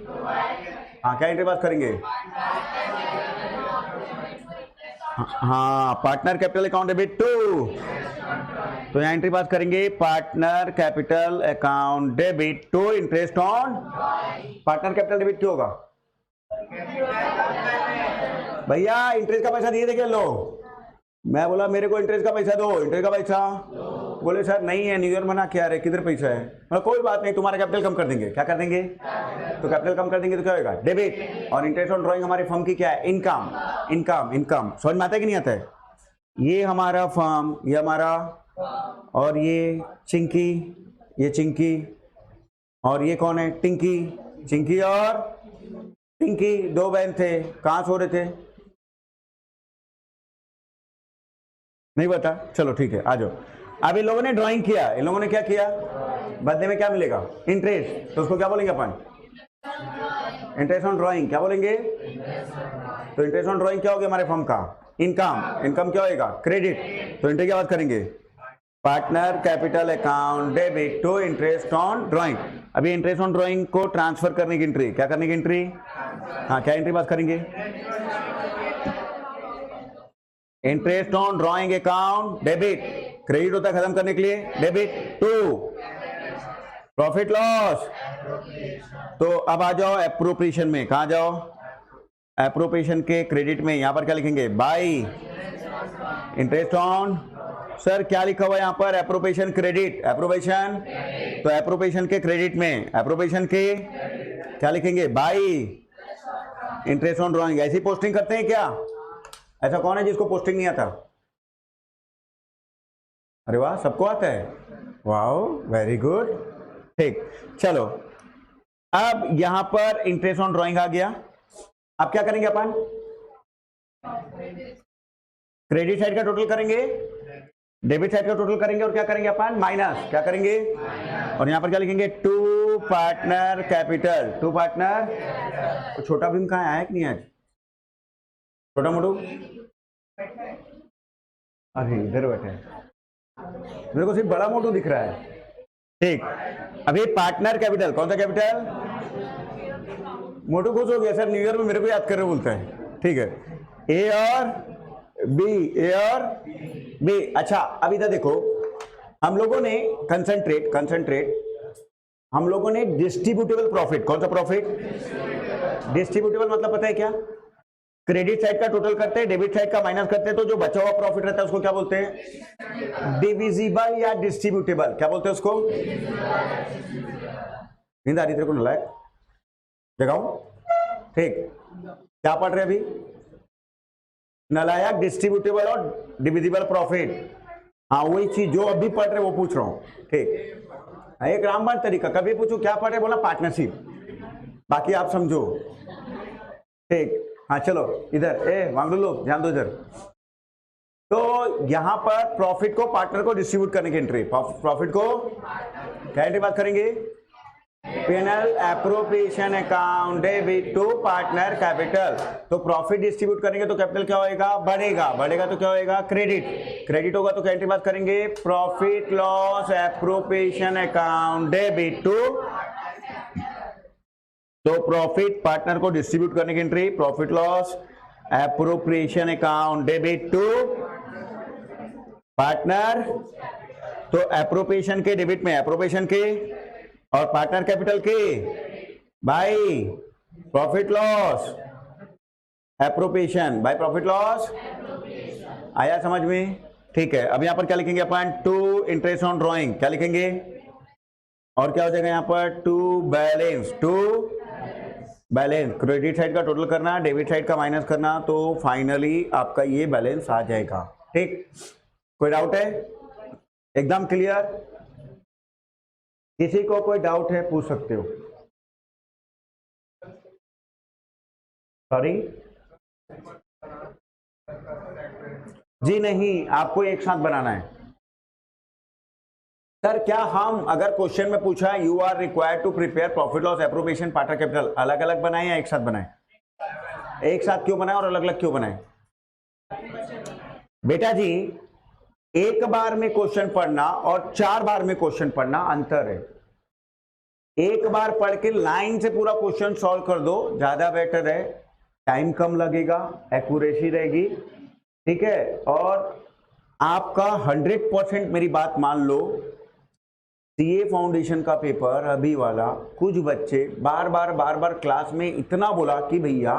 हाँ, क्या एंट्री बात करेंगे? हाँ, partner capital account debit to. तो यहाँ एंट्री बात करेंगे partner capital account debit to interest on. Partner capital debit क्यों होगा भैया? इंटरेस्ट का पैसा दिए थे क्या? लो, मैं बोला मेरे को इंटरेस्ट का पैसा दो, इंटरेस्ट का पैसा। बोले सर नहीं है, न्यू ईयर मना क्या रहे, किधर पैसा है? बोला कोई बात नहीं, तुम्हारा कैपिटल कम कर देंगे। क्या कर देंगे? तो कैपिटल कम कर देंगे तो क्या होगा? डेबिट। और इंटरेस्ट ऑन ड्राइंग हमारी फर्म की क्या है? इनकम। Income, income. समझ में आता है कि नहीं आता है? ये हमारा फर्म, ये हमारा, और ये चिंकी, ये चिंकी, और ये कौन है? टिंकी। चिंकी और टिंकी दो बहन थे। कहाँ सो रहे थे? नहीं बता? चलो ठीक है, आ जाओ। अब इन लोगों ने ड्राइंग किया, इन लोगों ने क्या किया? बदले में क्या मिलेगा? इंटरेस्ट। तो उसको क्या बोलेंगे अपन? Interest on drawing. क्या बोलेंगे? तो इंटरेस्ट ऑन ड्राइंग क्या हो गया हमारे फर्म का? इनकम। इनकम क्या होएगा? क्रेडिट। तो इंटरेस्ट क्या बात करेंगे? Partner capital account debit to interest on drawing. अभी इंटरेस्ट ऑन ड्राइंग को ट्रांसफर करने की एंट्री। क्या करने की एंट्री? हाँ, क्या एंट्री बात करेंगे? Interest on drawing account debit, credit होता है खत्म करने के लिए, डेबिट टू प्रॉफिट लॉस। तो अब आ जाओ एप्रोप्रिएशन में। कहा जाओ? एप्रोप्रिएशन के क्रेडिट में यहां पर क्या लिखेंगे? By interest on. सर क्या लिखा हुआ है यहां पर? Appropriation credit, appropriation. तो एप्रोप्रिएशन के क्रेडिट में, एप्रोप्रिएशन के क्या लिखेंगे? By interest on drawing. ऐसी पोस्टिंग करते हैं क्या? ऐसा कौन है जिसको पोस्टिंग नहीं आता? अरे वाह, सबको आता है। वाह, वेरी गुड। ठीक, चलो अब यहां पर इंटरेस्ट ऑन ड्राइंग आ गया। अब क्या करेंगे अपन? क्रेडिट साइड का टोटल करेंगे, डेबिट साइड का टोटल करेंगे, और क्या करेंगे अपन? माइनस। क्या करेंगे? और यहां पर क्या लिखेंगे? To partner capital, to partner. तो छोटा भीम कहाँ है कि नहीं आज? छोटा मोटू, अरे इधर बैठे, मेरे को सिर्फ बड़ा मोटू दिख रहा है। ठीक, अभी पार्टनर कैपिटल, कौन सा कैपिटल? मोटू खुश हो गया सर, न्यू ईयर में मेरे को याद कर रहे बोलता है। ठीक है, ए और बी, ए और बी। अच्छा, अब इधर देखो, हम लोगों ने कंसंट्रेट हम लोगों ने डिस्ट्रीब्यूटेबल प्रॉफिट, कौन सा प्रॉफिट? डिस्ट्रीब्यूटेबल मतलब पता है क्या? क्रेडिट साइड का टोटल करते हैं, डेबिट साइड का माइनस करते हैं, तो जो बचा हुआ प्रॉफिट रहता है उसको क्या बोलते हैं? डिविजिबल या डिस्ट्रीब्यूटेबल। क्या बोलते हैं उसको? नींद आ रही तेरे को नलायक? जगाओ। ठीक, क्या पढ़ रहे अभी? नलायक, डिस्ट्रीब्यूटेबल और डिविजिबल प्रॉफिट। हाँ वही चीज जो अभी पढ़ रहे वो पूछ रहा हूं। ठीक, एक रामबाण तरीका, कभी पूछो क्या पढ़ रहे, बोला पार्टनरशिप, बाकी आप समझो। ठीक, हाँ चलो इधर, वांगलू लोग ध्यान दो इधर। तो यहां पर प्रॉफिट को पार्टनर को डिस्ट्रीब्यूट करने की एंट्री, प्रॉफिट को क्या एंट्री बात करेंगे? Panel appropriation account debit to partner capital. तो प्रॉफिट डिस्ट्रीब्यूट करेंगे तो कैपिटल क्या होएगा? बढ़ेगा, बढ़ेगा तो क्या होएगा? क्रेडिट, क्रेडिट होगा तो क्या एंट्री बात करेंगे? Profit loss appropriation account debit to, तो प्रॉफिट पार्टनर को डिस्ट्रीब्यूट करने की entry profit loss appropriation account debit to partner. तो एप्रोप्रिएशन के डेबिट में एप्रोप्रिएशन के और पार्टनर कैपिटल के by profit loss appropriation by profit loss. आया समझ में? ठीक है, अब यहां पर क्या लिखेंगे अपन? टू इंटरेस्ट ऑन ड्रॉइंग, क्या लिखेंगे? और क्या हो जाएगा यहां पर? To balance, to balance, credit side का टोटल करना, डेबिट साइड का माइनस करना, तो फाइनली आपका ये बैलेंस आ जाएगा। ठीक, कोई डाउट है? एकदम क्लियर? किसी को कोई डाउट है पूछ सकते हो। सॉरी जी नहीं, आपको एक साथ बनाना है। सर क्या हम अगर क्वेश्चन में पूछा है you are required to prepare profit loss appropriation partner capital, अलग अलग बनाए या एक साथ बनाए? एक साथ क्यों बनाए और अलग अलग क्यों बनाए? बेटा जी एक बार में क्वेश्चन पढ़ना और 4 बार में क्वेश्चन पढ़ना अंतर है। एक बार पढ़ के लाइन से पूरा क्वेश्चन सॉल्व कर दो, ज्यादा बेटर है, टाइम कम लगेगा, एक्यूरेसी रहेगी। ठीक है, और आपका 100% मेरी बात मान लो, सीए फाउंडेशन का पेपर अभी वाला, कुछ बच्चे बार बार क्लास में इतना बोला कि भैया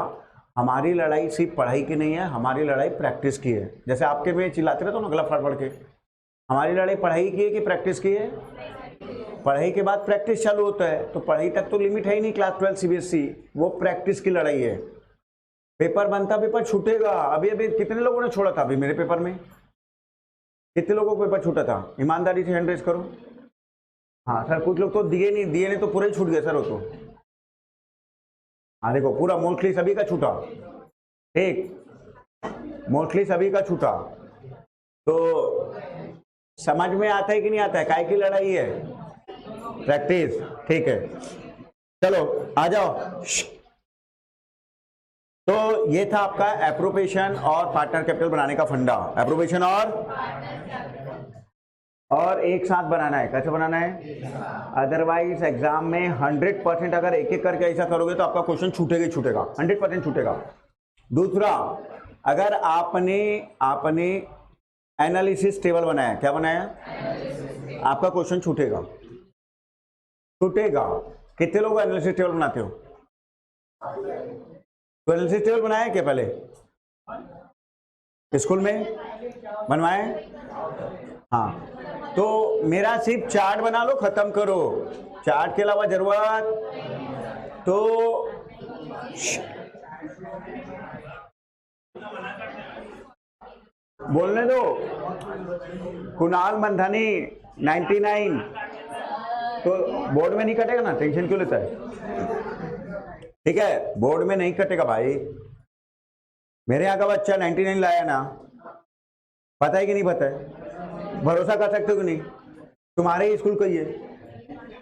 हमारी लड़ाई सिर्फ पढ़ाई की नहीं है, हमारी लड़ाई प्रैक्टिस की है। जैसे आपके में चिल्लाते रहे तो ना गला फाड़ पड़ के, हमारी लड़ाई पढ़ाई की है कि प्रैक्टिस की है? पढ़ाई के बाद प्रैक्टिस चालू होता है, तो पढ़ाई तक तो लिमिट है ही नहीं क्लास 12 सीबीएसई, वो प्रैक्टिस की लड़ाई है। पेपर बनता पेपर छूटेगा। अभी अभी कितने लोगों ने छोड़ा था? अभी मेरे पेपर में कितने लोगों को पेपर छूटा था? ईमानदारी से हैंड रेज करो। हाँ सर, कुछ लोग तो दिए नहीं तो पूरा ही छूट गया सर वो तो। हाँ देखो, पूरा मोस्टली सभी का छूटा। ठीक, मोस्टली सभी का छूटा। तो समझ में आता है कि नहीं आता है? काय की लड़ाई है? प्रैक्टिस। ठीक है, चलो आ जाओ। तो ये था आपका एप्रोप्रिएशन और पार्टनर कैपिटल बनाने का फंडा। एप्रोप्रिएशन और एक साथ बनाना है। कैसे बनाना है? अदरवाइज एग्जाम में 100% अगर एक एक करके ऐसा करोगे तो आपका क्वेश्चन छूटेगा ही छूटेगा, 100% छूटेगा। दूसरा, अगर आपने एनालिसिस टेबल बनाया, क्या बनाया? आपका क्वेश्चन छूटेगा। कितने लोग एनालिसिस टेबल बनाते हो? तो एनालिसिस टेबल बनाया क्या पहले स्कूल में? बनवाए? हाँ, तो मेरा सिर्फ चार्ट बना लो, खत्म करो। चार्ट के अलावा जरूरत तो बोलने दो। कुणाल मंधानी 99, तो बोर्ड में नहीं कटेगा ना, टेंशन क्यों लेता है? ठीक है, बोर्ड में नहीं कटेगा भाई। मेरे यहाँ का बच्चा 99 लाया ना, पता है कि नहीं पता है? भरोसा कर सकते हो कि नहीं? तुम्हारे ही स्कूल का ही है।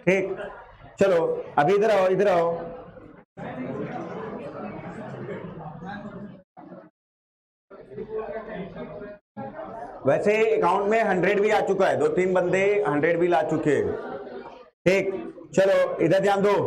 ठीक, चलो अभी इधर आओ, इधर आओ। वैसे अकाउंट में 100 भी आ चुका है, 2-3 बंदे 100 भी ला चुके हैं। ठीक, चलो इधर ध्यान दो।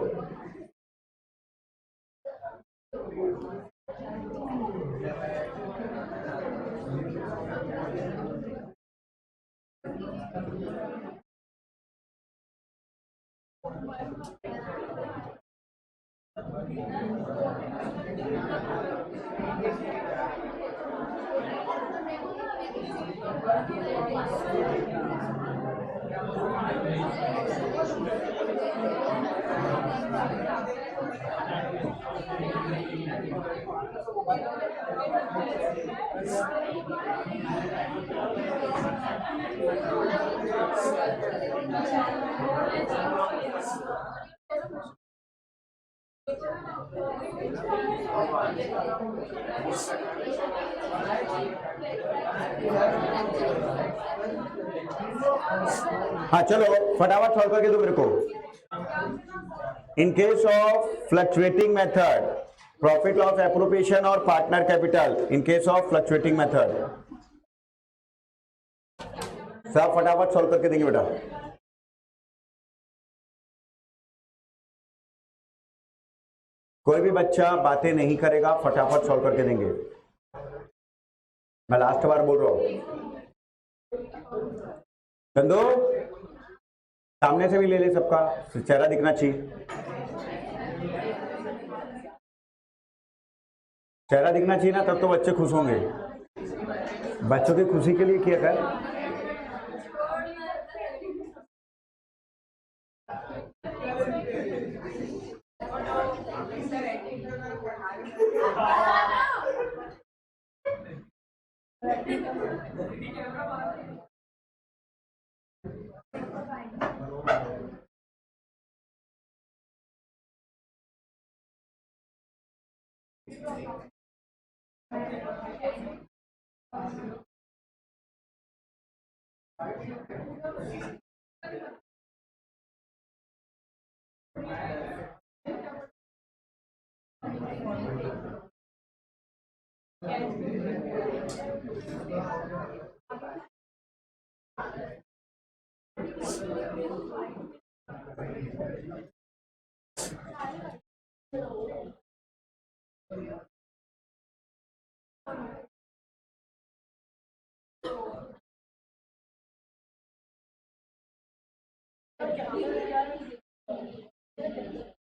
हाँ चलो फटाफट सॉल्व करके दो मेरे को। In case of fluctuating method, profit loss appropriation और partner capital, in case of fluctuating method सब फटाफट सॉल्व करके देंगे बेटा। कोई भी बच्चा बातें नहीं करेगा, फटाफट सॉल्व करके देंगे। मैं लास्ट बार बोल रहा हूं। चंदू सामने से भी ले ले, सबका चेहरा दिखना चाहिए, चेहरा दिखना चाहिए ना, तब तो बच्चे खुश होंगे। बच्चों की खुशी के लिए किया कर।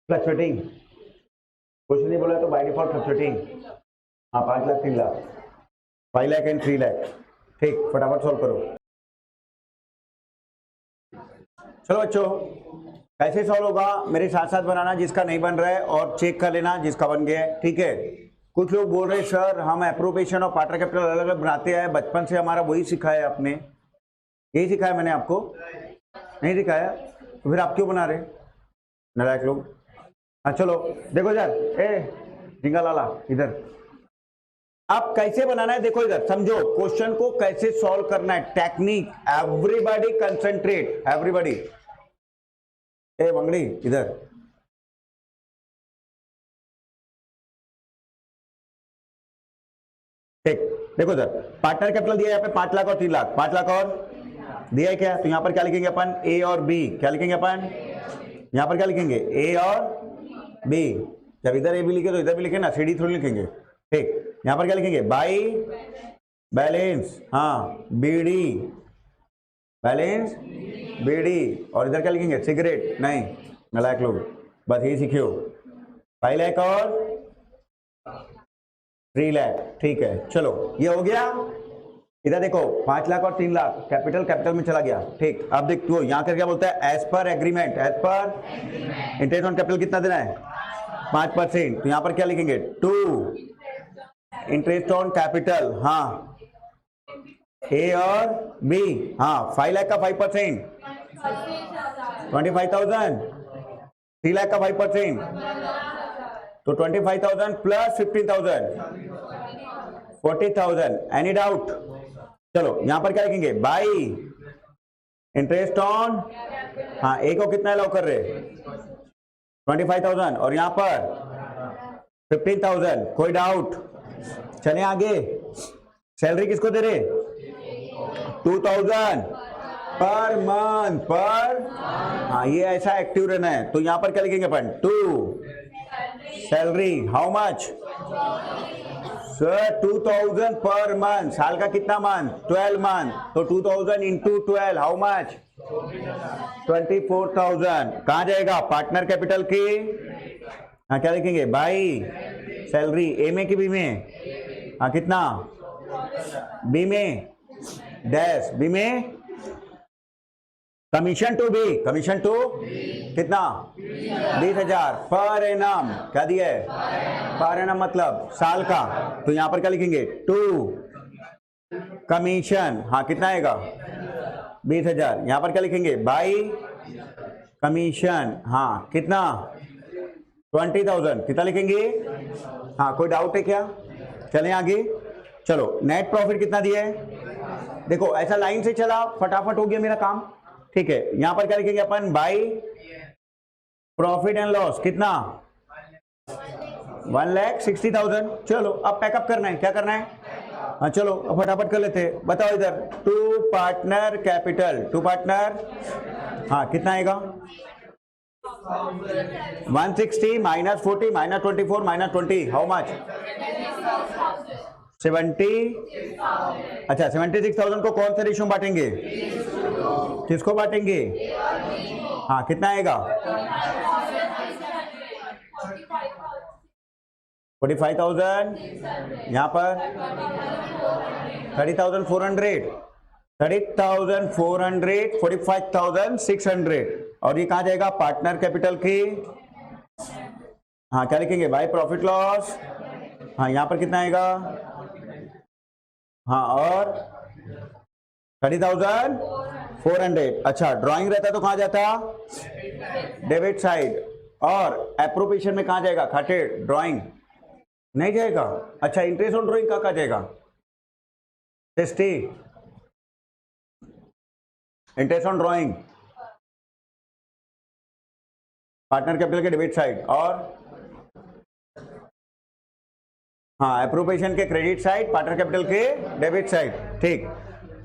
फ्लक्चुएटिंग कुछ नहीं बोला तो बाय डिफॉल्ट फ्लक्चुएटिंग। हाँ 5 लाख 3 लाख 5 लाख एंड 3 लाख। ठीक, फटाफट सॉल्व करो। चलो बच्चों कैसे सॉल्व होगा मेरे साथ साथ बनाना, जिसका नहीं बन रहा है और चेक कर लेना जिसका बन गया है। ठीक है, कुछ लोग बोल रहे हैं सर हम एप्रोप्रिएशन और पार्टनर कैपिटल अलग अलग बनाते हैं, बचपन से हमारा वही सिखाया है आपने, यही सिखाया मैंने आपको, नहीं सिखाया तो फिर आप क्यों बना रहे नालायक लोग। हाँ चलो देखो इधर, जिंगा लाला इधर, आप कैसे बनाना है देखो इधर, समझो क्वेश्चन को कैसे सॉल्व करना है, टेक्निक। Everybody concentrate, everybody. ए मंगड़ी इधर, ठीक देखो इधर, पार्टनर कैपिटल दिया है यहाँ पे 5 लाख और 3 लाख, 5 लाख और दिया है क्या, तो यहाँ पर क्या लिखेंगे अपन, ए और बी। क्या लिखेंगे अपन यहाँ पर, क्या लिखेंगे ए और बी। जब इधर ए बी लिखे तो इधर भी लिखे ना, सीडी थोड़ी लिखेंगे। ठीक, यहाँ पर क्या लिखेंगे, बाई बैलेंस, हाँ बीडी, बैलेंस बीडी, और इधर क्या लिखेंगे, सिगरेट नहीं, नालायक लोग बस यही सीखे हो। 5 लाख और 3 लाख। ठीक है चलो ये हो गया। इधर देखो 5 लाख और 3 लाख, कैपिटल कैपिटल में चला गया। ठीक, अब देखो यहाँ कर क्या बोलता है, as per agreement, as per interest on capital कितना देना है 5%, तो यहाँ पर क्या लिखेंगे 2 इंटरेस्ट ऑन कैपिटल, हाँ ए और बी, हाँ 5 लाख का 5% 25,000, 3 लाख का 5% तो 25,000 प्लस 15,000 40,000। एनी डाउट, चलो यहां पर क्या लिखेंगे, बाई इंटरेस्ट ऑन, हाँ ए को कितना अलाउ कर रहे 25,000 और यहां पर 15,000। कोई डाउट, चले आगे। सैलरी किसको दे रहे 2,000 पर मंथ पर, हाँ ये ऐसा एक्टिव रहना है, तो यहां पर क्या लिखेंगे अपन 2 salary, how much sir 2,000 per month, साल का कितना मंथ 12 मंथ, तो 2,000 इंटू 12 हाउ मच 24,000। कहां जाएगा पार्टनर कैपिटल की, हाँ क्या लिखेंगे बाई सैलरी, ए में कि बी में, हाँ कितना बी में डैश बी में commission to B, commission to कितना 20,000 पर एनम, क्या दिया है पर एनम मतलब साल का, तो यहां पर क्या लिखेंगे टू कमीशन, हाँ कितना आएगा 20,000, यहां पर क्या लिखेंगे बाई कमीशन, हाँ कितना 20,000, कितना लिखेंगे, हाँ कोई डाउट है क्या, चलें आगे, चलो नेट प्रॉफिट कितना दिया है, देखो ऐसा लाइन से चला फटाफट हो गया मेरा काम, ठीक है, यहां पर क्या लिखेंगे अपन बाई प्रॉफिट एंड लॉस कितना 1,60,000, चलो अब पैकअप करना है, क्या करना है, हाँ चलो अब फटाफट कर लेते हैं, बताओ इधर to partner capital, to partner, हाँ कितना आएगा 160 minus 40 minus 24 minus 20, how much 70, अच्छा 76,000 को कौन से रेशियो में बांटेंगे, किसको बांटेंगे, हाँ कितना आएगा 45,000, यहाँ पर 30,400, 30,400, 45,600, और ये कहाँ जाएगा पार्टनर कैपिटल की, हाँ क्या लिखेंगे बाय प्रॉफिट लॉस, हाँ यहाँ पर कितना आएगा, हाँ और 30,400, अच्छा ड्राइंग रहता तो कहाँ जाता डेबिट साइड, और एप्रोप्रिएशन में कहाँ जाएगा खाते ड्राइंग नहीं जाएगा, अच्छा इंटरेस्ट ऑन ड्राइंग कहाँ जाएगा tasty, interest on drawing partner capital के डेबिट साइड, और हाँ एप्रोप्रिएशन के क्रेडिट साइड, पार्टनर कैपिटल के डेबिट साइड, ठीक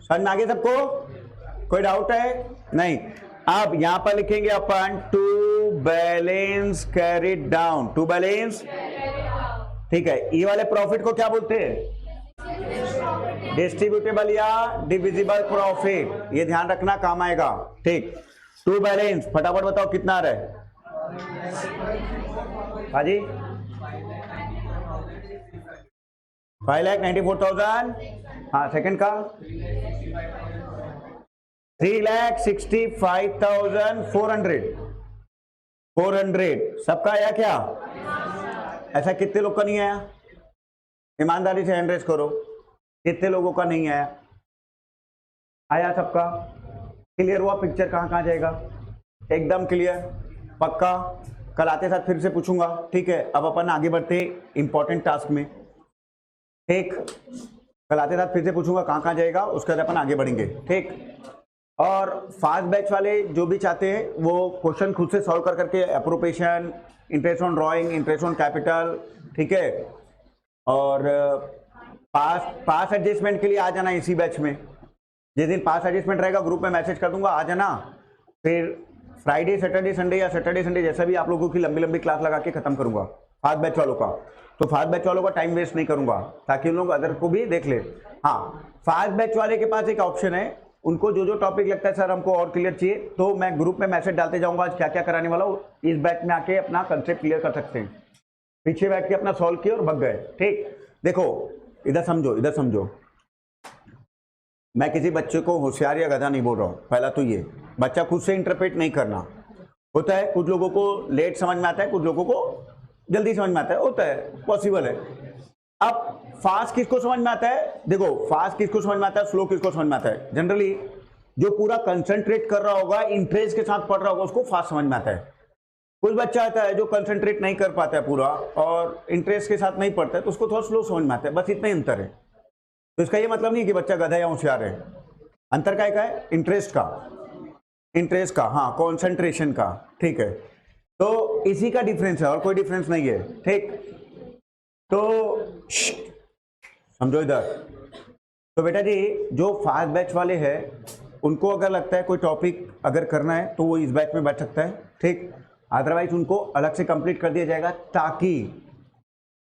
समझ में आगे सबको, कोई डाउट है नहीं, अब यहां पर लिखेंगे अपन to balance carried down, to balance, ठीक है, ये वाले प्रॉफिट को क्या बोलते हैं डिस्ट्रीब्यूटेबल या डिविजिबल प्रॉफिट, ये ध्यान रखना काम आएगा, ठीक, टू बैलेंस फटाफट बताओ कितना आ रहा है हाजी 5,94,000, हाँ सेकंड का 3,65,400, सबका आया क्या, ऐसा कितने लोग का नहीं आया, ईमानदारी से हैंड रेज करो, कितने लोगों का नहीं आया, आया सबका, क्लियर हुआ पिक्चर कहाँ कहाँ जाएगा, एकदम क्लियर पक्का, कल आते साथ फिर से पूछूंगा, ठीक है, अब अपन आगे बढ़ते इंपॉर्टेंट टास्क में, ठीक, कल आते साथ फिर से पूछूंगा कहाँ कहाँ जाएगा, उसके बाद अपन आगे बढ़ेंगे, ठीक, और फास्ट बैच वाले जो भी चाहते हैं वो क्वेश्चन खुद से सॉल्व कर करके appropriation, interest on drawing, interest on capital, ठीक है, और पास एडजस्टमेंट के लिए आ जाना इसी बैच में, जिस दिन पास एडजस्टमेंट रहेगा ग्रुप में मैसेज कर दूंगा, आ जाना, फिर फ्राइडे सैटरडे संडे या सैटरडे संडे जैसा भी आप लोगों की लंबी लंबी क्लास लगा के खत्म करूंगा फास्ट बैच वालों का, तो फास्ट बैच वालों का टाइम वेस्ट नहीं करूंगा ताकि उन लोग अदर को भी देख ले, हाँ फास्ट बैच वाले के पास एक ऑप्शन है, उनको जो जो टॉपिक लगता है सर हमको और क्लियर चाहिए तो मैं ग्रुप में मैसेज डालते जाऊंगा आज क्या क्या कराने वाला हूँ, इस बैच में आके अपना कंसेप्ट क्लियर कर सकते हैं, पीछे बैठ के अपना सॉल्व किया और भग गए, ठीक, देखो इधर समझो, इधर समझो, मैं किसी बच्चे को होशियार या गधा नहीं बोल रहा हूँ, पहला तो ये बच्चा खुद से इंटरप्रेट नहीं करना होता है, कुछ लोगों को लेट समझ में आता है, कुछ लोगों को जल्दी समझ में आता है, होता है, पॉसिबल है। अब फास्ट किसको समझ में आता है, देखो फास्ट किसको समझ में आता है, स्लो किसको समझ में आता है, जनरली जो पूरा कंसंट्रेट कर रहा होगा, इंटरेस्ट के साथ पढ़ रहा होगा उसको फास्ट समझ में आता है, कुछ बच्चा आता है जो कंसंट्रेट नहीं कर पाता है पूरा और इंटरेस्ट के साथ नहीं पढ़ता है तो उसको थोड़ा स्लो समझ में आता है, बस इतना ही अंतर है। तो इसका ये मतलब नहीं कि बच्चा गधा या होशियार है, अंतर का है इंटरेस्ट का, हाँ कॉन्सेंट्रेशन का, ठीक है, तो इसी का डिफरेंस है और कोई डिफरेंस नहीं है, ठीक, तो समझो इधर। तो बेटा जी जो फास्ट बैच वाले हैं उनको अगर लगता है कोई टॉपिक अगर करना है तो वो इस बैच में बैठ सकता है, ठीक, अदरवाइज उनको अलग से कंप्लीट कर दिया जाएगा ताकि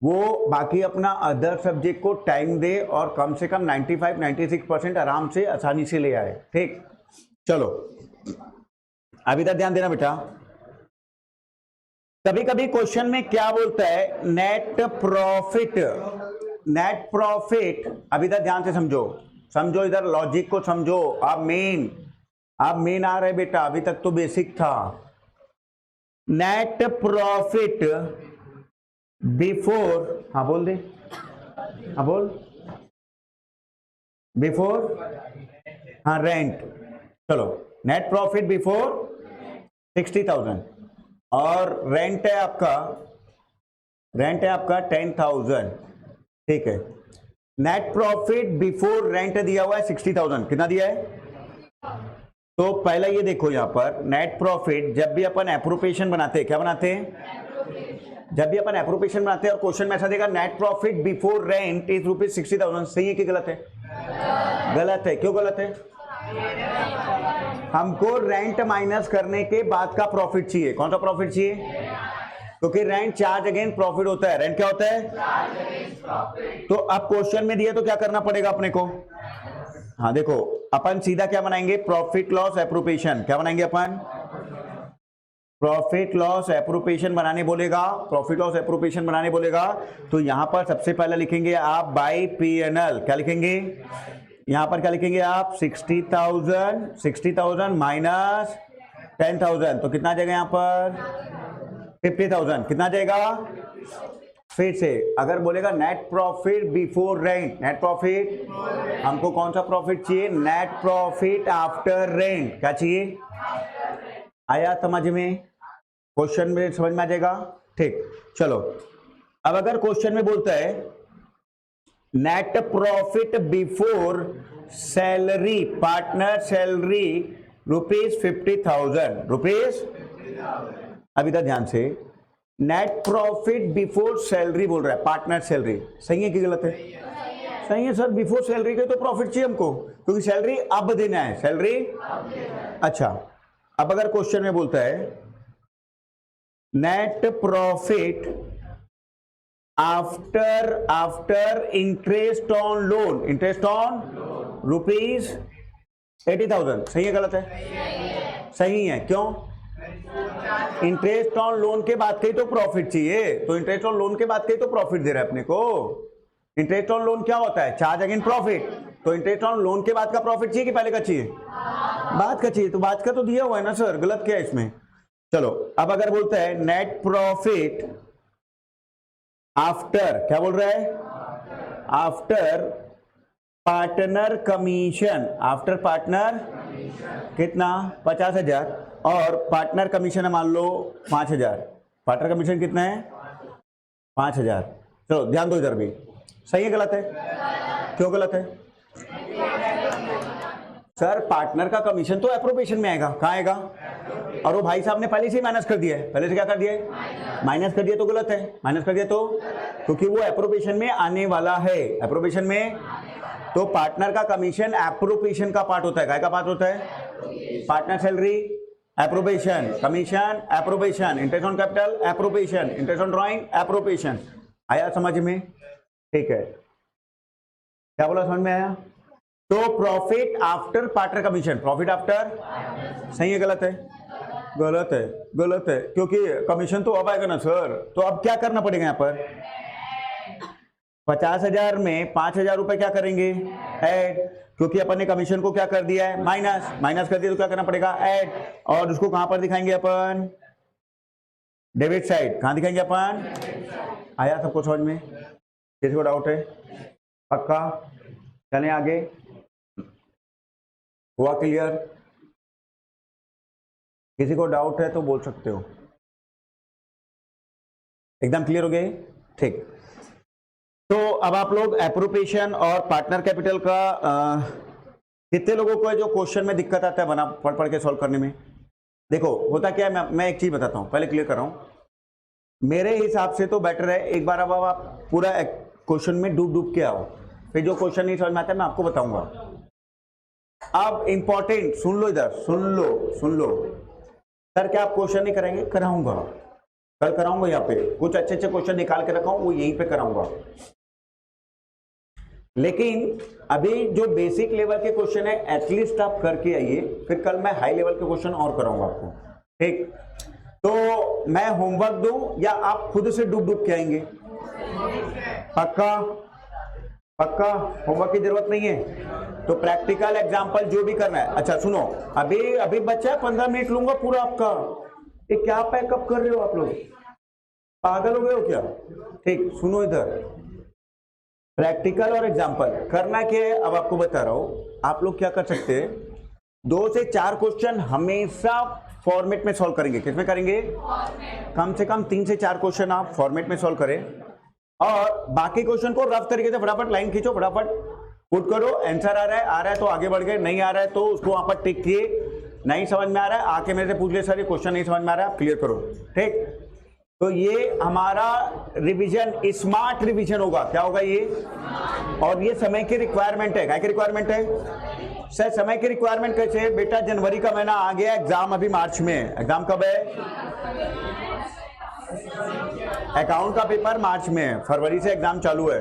वो बाकी अपना अदर सब्जेक्ट को टाइम दे और कम से कम 95-96% आराम से आसानी से ले आए, ठीक। चलो अभी तक ध्यान देना बेटा, कभी कभी क्वेश्चन में क्या बोलता है नेट प्रॉफिट, अभी तक ध्यान से समझो, समझो इधर लॉजिक को समझो। आप मेन आ रहे बेटा, अभी तक तो बेसिक था। नेट प्रॉफिट बिफोर, हाँ बोल दे, हाँ बोल, बिफोर, हाँ रेंट। चलो नेट प्रॉफिट बिफोर 60,000 और रेंट है आपका 10,000, ठीक है। नेट प्रॉफिट बिफोर रेंट दिया हुआ है 60,000, कितना दिया है? तो पहला ये देखो यहां पर नेट प्रॉफिट, जब भी अपन एप्रोप्रिएशन बनाते हैं, क्या बनाते हैं? जब भी अपन एप्रोप्रिएशन बनाते हैं और क्वेश्चन में ऐसा देगा net profit before rent is ₹60,000, सही है कि गलत है? गलत है। क्यों गलत है? हमको रेंट माइनस करने के बाद का प्रॉफिट चाहिए। कौन सा प्रॉफिट चाहिए? क्योंकि रेंट चार्ज अगेंस्ट प्रॉफिट होता है। रेंट क्या होता है? तो अब क्वेश्चन में दिया तो क्या करना पड़ेगा अपने को? हाँ देखो, अपन सीधा क्या बनाएंगे? Profit loss appropriation. क्या बनाएंगे अपन? प्रॉफिट लॉस एप्रोप्रिएशन बनाने बोलेगा, प्रॉफिट लॉस एप्रोप्रिएशन बनाने बोलेगा तो यहां पर सबसे पहले लिखेंगे आप बाय P&L। क्या लिखेंगे यहां पर? क्या लिखेंगे आप? 60,000 माइनस 10,000, तो कितना आ जाएगा यहां पर? 50,000। कितना आ जाएगा? फिर से अगर बोलेगा net profit before rent, net profit, हमको कौन सा प्रॉफिट चाहिए? Net profit after rent. क्या चाहिए? आया समझ में? क्वेश्चन में समझ में आ जाएगा, ठीक। चलो अब अगर क्वेश्चन में बोलता है net profit before salary, partner salary ₹50,000, अब इधर ध्यान से, नेट प्रॉफिट बिफोर सैलरी बोल रहा है, पार्टनर सैलरी, सही है कि गलत है? सही है सर, बिफोर सैलरी के तो प्रॉफिट चाहिए हमको, क्योंकि सैलरी अब देना है, सैलरी। अच्छा, अब अगर क्वेश्चन में बोलता है net profit after interest on loan, interest on ₹80,000, सही है गलत है? सही है। क्यों? इंटरेस्ट ऑन लोन के बाद के ही तो प्रॉफिट चाहिए, तो इंटरेस्ट ऑन लोन के बाद के ही तो प्रॉफिट दे रहा है अपने को। इंटरेस्ट ऑन लोन क्या होता है? Charge against profit. तो इंटरेस्ट ऑन लोन के बाद का प्रॉफिट चाहिए कि पहले का चाहिए? बाद का चाहिए, तो बाद का तो दिया हुआ है ना सर, गलत क्या है इसमें? चलो अब अगर बोलता है नेट प्रॉफिट आफ्टर, क्या बोल रहा है? After partner commission, after partner कितना? 50,000 और पार्टनर कमीशन है मान लो 5,000। पार्टनर कमीशन कितना है? 5,000। चलो ध्यान दो इधर भी, सही है गलत है? क्यों गलत है सर? पार्टनर का कमीशन तो एप्रोप्रिएशन में आएगा, कहाँ आएगा? और वो भाई साहब ने पहले से ही माइनस कर दिया है, पहले से क्या कर दिया है? माइनस कर दिया, तो गलत है। माइनस कर दिया तो, क्योंकि वो एप्रोप्रिएशन में आने वाला है, एप्रोप्रिएशन में। तो पार्टनर का कमीशन एप्रोप्रिएशन का पार्ट होता है। काय का पार्ट होता है? Partner salary appropriation, commission appropriation, interest on capital appropriation, interest on drawing appropriation. आया समझ में? ठीक है, क्या बोला, समझ में आया? तो profit after partner commission, profit after, सही है गलत है? गलत है, गलत है, क्योंकि कमीशन तो अब आएगा ना सर। तो अब क्या करना पड़ेगा यहाँ पर? 50,000 में 5,000 रुपए क्या करेंगे? ऐड, क्योंकि अपन ने कमीशन को क्या कर दिया है? माइनस। माइनस कर दिया तो क्या करना पड़ेगा? ऐड। और उसको कहां पर दिखाएंगे अपन? Debit side. कहां दिखाएंगे अपन? आया सबको समझ में? किसी को डाउट है? पक्का? चलें आगे, हुआ क्लियर? किसी को डाउट है तो बोल सकते हो। एकदम क्लियर हो गए? ठीक। तो अब आप लोग एप्रोप्रिएशन और पार्टनर कैपिटल का कितने लोगों को है जो क्वेश्चन में दिक्कत आता है बना पढ़ पढ़ के सॉल्व करने में? देखो होता क्या है, मैं एक चीज बताता हूं, पहले क्लियर कर रहा हूं। मेरे हिसाब से तो बेटर है एक बार अब आप पूरा क्वेश्चन में डूब के आओ, फिर जो क्वेश्चन नहीं समझ में आता है मैं आपको बताऊंगा। अब इंपॉर्टेंट सुन लो, इधर सुन लो। सर क्या आप क्वेश्चन नहीं कराएंगे? कराऊंगा, कल कराऊंगा। यहाँ पे कुछ अच्छे क्वेश्चन निकाल के रखा हूं, वो यहीं पे कराऊंगा। लेकिन अभी जो बेसिक लेवल के क्वेश्चन है एटलीस्ट आप करके आइए, फिर कल मैं हाई लेवल के क्वेश्चन और कराऊंगा आपको। ठीक, तो मैं होमवर्क दूं या आप खुद से डूब के आएंगे? पक्का? पक्का होमवर्क की जरूरत नहीं है? तो प्रैक्टिकल एग्जाम्पल जो भी करना है। अच्छा सुनो, अभी अभी बच्चा है 15 मिनट लूंगा पूरा आपका। ये क्या पैकअप कर रहे हो आप लोग, पागल हो गए हो क्या? ठीक, सुनो इधर, प्रैक्टिकल और एग्जाम्पल करना क्या है अब आपको बता रहा हूं। आप लोग क्या कर सकते हैं, 2 से 4 क्वेश्चन हमेशा फॉर्मेट में सॉल्व करेंगे। किसमें करेंगे? कम से कम 3 से 4 क्वेश्चन आप फॉर्मेट में सॉल्व करें, और बाकी क्वेश्चन को रफ तरीके से फटाफट लाइन खींचो, फटाफट पुट करो। आंसर आ रहा है तो आगे बढ़ गए, नहीं आ रहा है तो उसको वहां पर टिक किए। नहीं समझ में आ रहा है आके मेरे से पूछ ले, सर ये क्वेश्चन नहीं समझ में आ रहा है, आप क्लियर करो। ठीक, तो ये हमारा रिवीजन स्मार्ट रिवीजन होगा। क्या होगा ये? और ये समय की रिक्वायरमेंट है। क्या की रिक्वायरमेंट है सर? समय की रिक्वायरमेंट कैसे है बेटा? जनवरी का महीना आ गया, एग्जाम अभी मार्च में है। एग्जाम कब है? अकाउंट का पेपर मार्च में है, फरवरी से एग्जाम चालू है।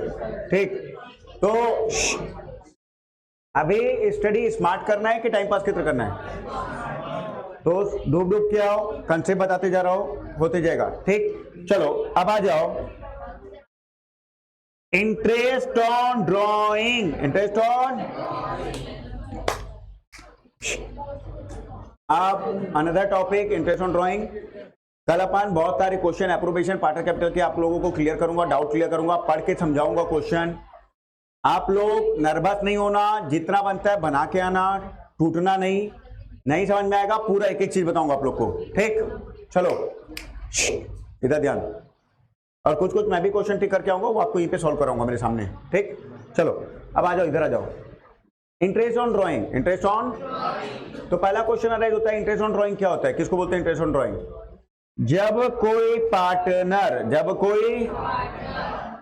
ठीक, तो अभी स्टडी स्मार्ट करना है कि टाइम पास की तरह करना है? तो डूब डूब के आओ, कंसेप्ट बताते जा रहा हो, होते जाएगा। ठीक, चलो अब आ जाओ, interest on drawing. Interest on, अब another topic, interest on drawing. कल अपन बहुत सारे क्वेश्चन एप्रोप्रिएशन पार्टनर कैपिटल के आप लोगों को क्लियर करूंगा, डाउट क्लियर करूंगा, पढ़ के समझाऊंगा क्वेश्चन। आप लोग नर्वस नहीं होना, जितना बनता है बना के आना, टूटना नहीं। नहीं समझ में आएगा पूरा एक एक चीज बताऊंगा आप लोग को। ठीक, चलो इधर ध्यान, और कुछ कुछ मैं भी क्वेश्चन टिक करके आऊंगा, वो आपको यहीं पे सॉल्व कराऊंगा मेरे सामने। ठीक, चलो अब आ जाओ, इधर आ जाओ। Interest on drawing, interest on, तो पहला क्वेश्चन अराइज होता है, इंटरेस्ट ऑन ड्रॉइंग क्या होता है? किसको बोलते हैं इंटरेस्ट ऑन ड्रॉइंग? जब कोई पार्टनर, जब कोई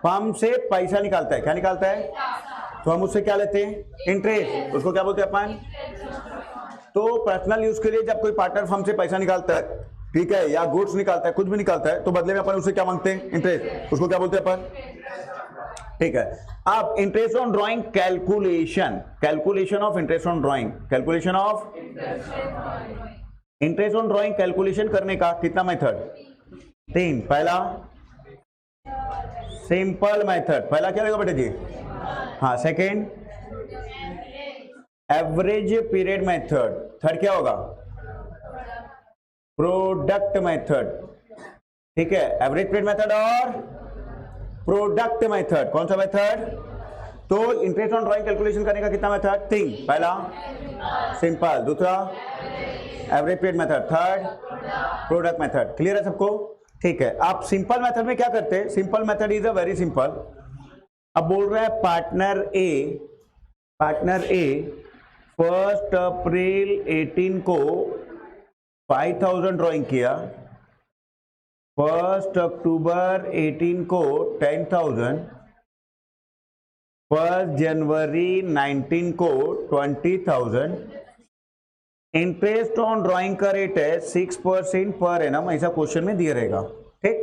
फर्म से पैसा निकालता है, क्या निकालता है? तो हम उससे क्या लेते हैं? इंटरेस्ट। उसको क्या बोलते हैं अपन? तो पर्सनल यूज के लिए जब कोई पार्टनर फर्म से पैसा निकालता है, ठीक है, या गुड्स निकालता है, कुछ भी निकालता है, तो बदले में अपन उससे क्या मांगते हैं? इंटरेस्ट। उसको क्या बोलते हैं अपन? ठीक है। अब interest on drawing calculation, calculation of interest on drawing, calculation of interest on drawing calculation करने का कितना मेथड? 3। पहला सिंपल मेथड, पहला क्या रहेगा बेटे जी? हाँ, second average period method, third क्या होगा? Product method. ठीक है, एवरेज पीरियड मेथड और प्रोडक्ट मेथड। कौन सा मेथड? तो इंटरेस्ट ऑन ड्रॉइंग कैलकुलेशन करने का कितना मेथड? 3। पहला सिंपल, दूसरा average period method, third product method. Clear है सबको? ठीक है, आप सिंपल मेथड में क्या करते हैं? Simple method is a very simple. अब बोल रहा है पार्टनर ए, पार्टनर ए 1 अप्रैल 18 को 5000 ड्रॉइंग किया, 1 अक्टूबर 18 को 10,000, 1 जनवरी 19 को 20,000। इंटरेस्ट ऑन ड्रॉइंग का रेट है 6% पर एनम, ऐसा क्वेश्चन में दिया रहेगा। ठीक,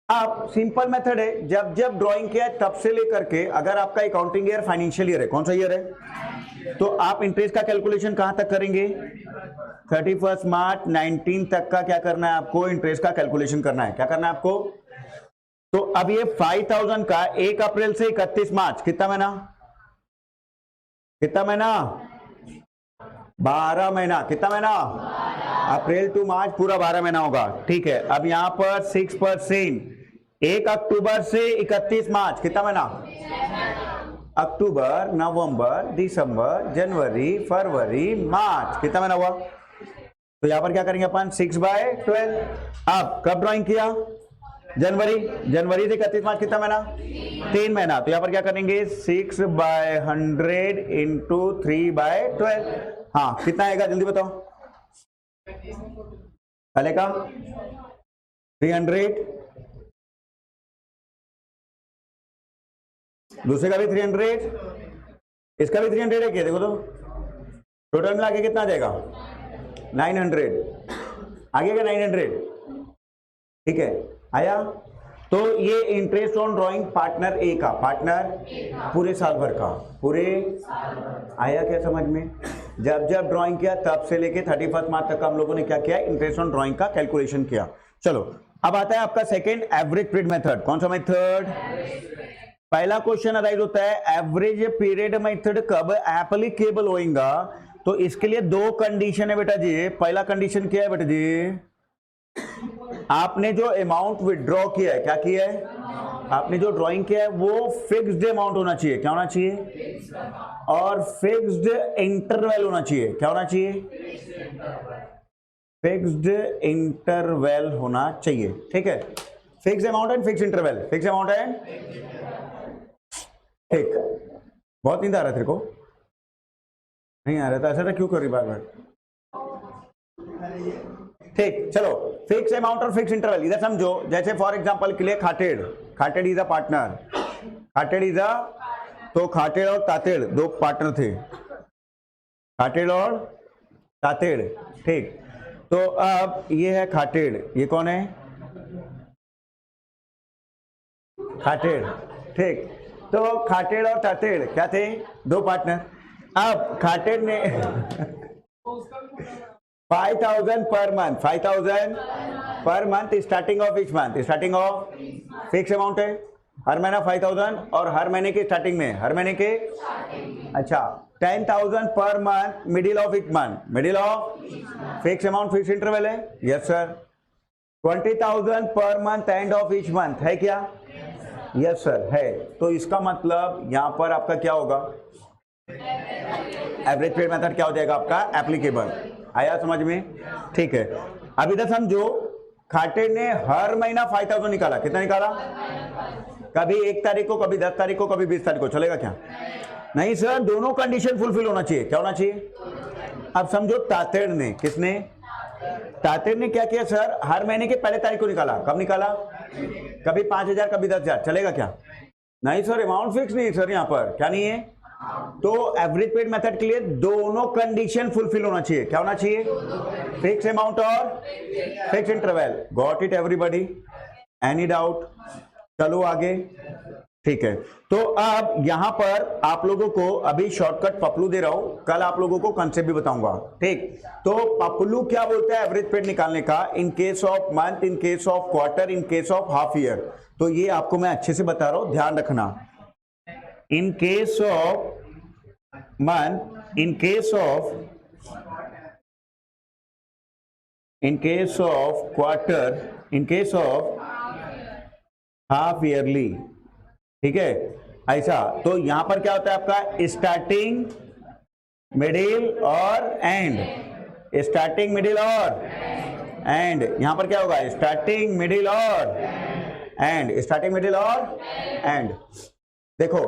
अब सिंपल मेथड है, जब जब ड्राइंग किया तब से लेकर के, अगर आपका अकाउंटिंग ईयर फाइनेंशियल ईयर है, कौन सा ईयर है, तो आप इंटरेस्ट का कैलकुलेशन कहां तक करेंगे? 31 मार्च 19 तक का क्या करना है आपको? इंटरेस्ट का कैलकुलेशन करना है। क्या करना है आपको? तो अब ये 5000 का 1 अप्रैल से 31 मार्च कितना महीना? कितना महीना? 12 महीना। कितना महीना? अप्रैल टू मार्च पूरा 12 महीना होगा। ठीक है, अब यहां पर 6%, 1 अक्टूबर से 31 मार्च कितना महीना? अक्टूबर, नवंबर, दिसंबर, जनवरी, फरवरी, मार्च, कितना महीना हुआ? तो यहां पर क्या करेंगे अपन? 6/12। अब कब ड्राइंग किया? जनवरी, जनवरी से 31 मार्च कितना महीना? 3 महीना। तो यहां पर क्या करेंगे? 6/100 इंटू 3/12। हाँ, कितना आएगा जल्दी बताओ? पहले का 300, दूसरे का भी 300, इसका भी 300 है क्या? देखो तो टोटल मिला के कितना आ जाएगा? 900। आगे का 900। ठीक है, आया? तो ये इंटरेस्ट ऑन ड्राइंग पार्टनर ए का, पार्टनर पूरे साल भर का, पूरे आया क्या समझ में? जब जब ड्राइंग किया तब से लेके 31 मार्च तक हम लोगों ने क्या किया? इंटरेस्ट ऑन ड्राइंग का कैलकुलेशन किया। चलो अब आता है आपका सेकंड एवरेज पीरियड मेथड। कौन सा मेथड? पहला क्वेश्चन अराइज होता है एवरेज पीरियड मेथड कब एप्लीकेबल होगा, तो इसके लिए दो कंडीशन है बेटा जी। पहला कंडीशन क्या है बेटा जी, आपने जो अमाउंट विड्रॉ किया है, क्या किया है, आपने जो ड्राइंग किया है वो फिक्स्ड अमाउंट होना चाहिए, क्या होना चाहिए, और फिक्स्ड इंटरवल होना चाहिए, क्या होना चाहिए, फिक्स्ड इंटरवल होना चाहिए। ठीक है, fix amount and fix interval, fix amount and ठीक। बहुत नींद आ रहा है तेरे को, नहीं आ रहा था, ऐसा क्यों कर रही बार बार। ठीक, चलो फिक्स अमाउंट और फिक्स इंटरवल इधर समझो। जैसे फॉर एग्जांपल के लिए खाटेड़, खाटेड़ इज अ पार्टनर, खाटेड़ इज अ, तो खाटेड़ और तातेड़ दो पार्टनर थे, खाटेड़ और तातेड़। ठीक, तो अब ये है खाटेड़, ये कौन है, खाटेड़। ठीक, तो खाटेड़ और तातेड़ क्या थे, दो पार्टनर। अब खाटेड़ ने 5,000 per month, 5,000 per month starting of each month, starting of fix amount है हर महीना 5,000, और हर महीने के स्टार्टिंग में, हर महीने के, अच्छा 10,000 पर month middle of each month, middle of fix amount fix interval है, यस सर। 20,000 पर month end of each month है क्या, यस सर है। तो इसका मतलब यहां पर आपका क्या होगा, एवरेज पीरियड मेथड क्या हो जाएगा आपका एप्लीकेबल। आया समझ में, ठीक है। अब इधर समझो, खाटेड़ ने हर महीना 5,000 निकाला, कितना निकाला, कभी 1 तारीख को, कभी 10 तारीख को, कभी 20 तारीख को, चलेगा क्या, नहीं सर, दोनों कंडीशन फुलफिल होना चाहिए, क्या होना चाहिए। अब समझो तातेड़ ने, किसने, तातेड़ ने क्या किया सर, हर महीने के पहले तारीख को निकाला, कब निकाला, कभी 5,000 कभी 10,000, चलेगा क्या, नहीं सर, अमाउंट फिक्स नहीं सर, यहां पर क्या नहीं है। तो एवरेज पीरियड मेथड के लिए दोनों कंडीशन फुलफिल होना चाहिए, क्या होना चाहिए, फिक्स अमाउंट और fix interval. Got it everybody, any doubt, चलो आगे। ठीक है, तो अब यहां पर आप लोगों को अभी शॉर्टकट पपलू दे रहा हूं, कल आप लोगों को कंसेप्ट भी बताऊंगा। ठीक, तो पपलू क्या बोलता है एवरेज पीरियड निकालने का, इन case of month, in case of quarter, in case of half year. तो ये आपको मैं अच्छे से बता रहा हूं, ध्यान रखना। In case of month, in case of quarter, in case of half yearly, ठीक है ऐसा। तो यहां पर क्या होता है आपका स्टार्टिंग, मिडिल और एंड, स्टार्टिंग मिडिल और एंड। यहां पर क्या होगा, स्टार्टिंग मिडिल और एंड, स्टार्टिंग मिडिल और एंड। देखो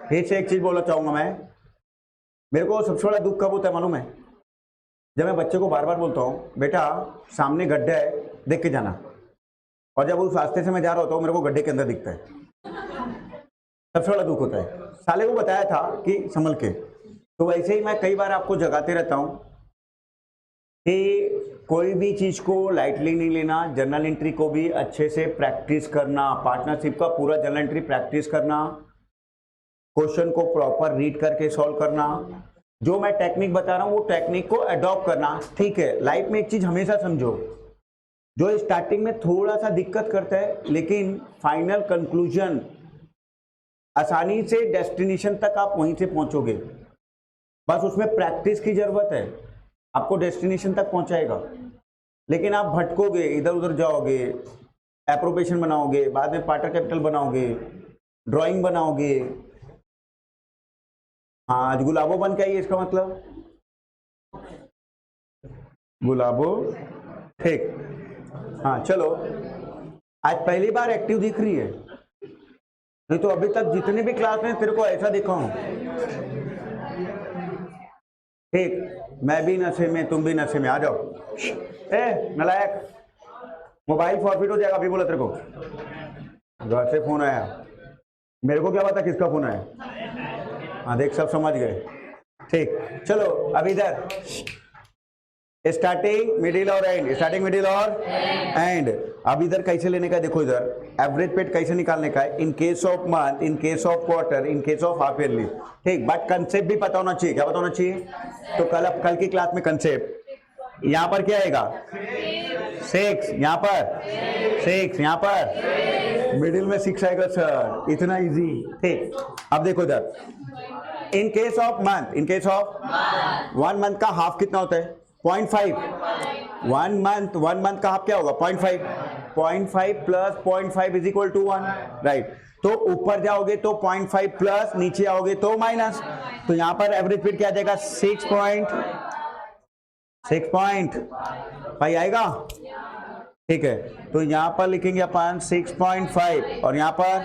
फिर से एक चीज बोलना चाहूंगा मैं, मेरे को सबसे बड़ा दुख कब होता है मालूम है, जब मैं बच्चे को बार बार बोलता हूँ बेटा सामने गड्ढा है देख के जाना, और जब उस रास्ते से मैं जा रहा होता हूँ मेरे को गड्ढे के अंदर दिखता है, सबसे बड़ा दुख होता है। साले को बताया था कि संभल के, तो वैसे ही मैं कई बार आपको जगाते रहता हूँ कि कोई भी चीज को लाइटली नहीं लेना, जर्नल एंट्री को भी अच्छे से प्रैक्टिस करना, पार्टनरशिप का पूरा जर्नल एंट्री प्रैक्टिस करना, क्वेश्चन को प्रॉपर रीड करके सॉल्व करना, जो मैं टेक्निक बता रहा हूं वो टेक्निक को अडॉप्ट करना। ठीक है, लाइफ में एक चीज हमेशा समझो, जो स्टार्टिंग में थोड़ा सा दिक्कत करता है लेकिन फाइनल कंक्लूजन आसानी से डेस्टिनेशन तक आप वहीं से पहुंचोगे, बस उसमें प्रैक्टिस की जरूरत है, आपको डेस्टिनेशन तक पहुंचाएगा। लेकिन आप भटकोगे, इधर उधर जाओगे, एप्रोप्रिएशन बनाओगे, बाद में पार्टनर कैपिटल बनाओगे, ड्राइंग बनाओगे, हाँ आज गुलाबो बन के आइए, इसका मतलब गुलाबो। ठीक, हाँ चलो, आज पहली बार एक्टिव दिख रही है, नहीं तो अभी तक जितने भी क्लास में तेरे को ऐसा देखा हूं। ठीक, मैं भी नशे में, तुम भी नशे में, आ जाओ। ए नलायक, मोबाइल फॉरफिट हो जाएगा, अभी बोला तेरे को, घर से फोन आया, मेरे को क्या पता किसका फोन आया, हाँ देख सब समझ गए। ठीक, चलो अब इधर स्टार्टिंग मिडिल और एंड, स्टार्टिंग मिडिल और एंड। अब इधर कैसे लेने का, देखो इधर एवरेज पेड कैसे निकालने का है, इन case of month, in case of quarter, in case of half yearly. ठीक, बट कंसेप्ट भी पता होना चाहिए, क्या पता होना चाहिए, तो कल की क्लास में कंसेप्ट, यहां पर क्या आएगा, 6 यहाँ पर 6 यहाँ पर मिडिल में 6 आएगा सर, इतना इजी। ठीक, अब देखो इधर, इन केस ऑफ 1 मंथ का हाफ कितना होता है? 0.5। 1 मंथ का हाफ क्या होगा? 0.5 plus 0.5 is equal to 1, right. तो ऊपर जाओगे तो 0.5 प्लस, नीचे आओगे तो माइनस। तो यहां पर एवरेज स्पीड क्या आ जाएगा? 6.5 आएगा। ठीक है, तो यहां पर लिखेंगे अपन 6.5 और यहां पर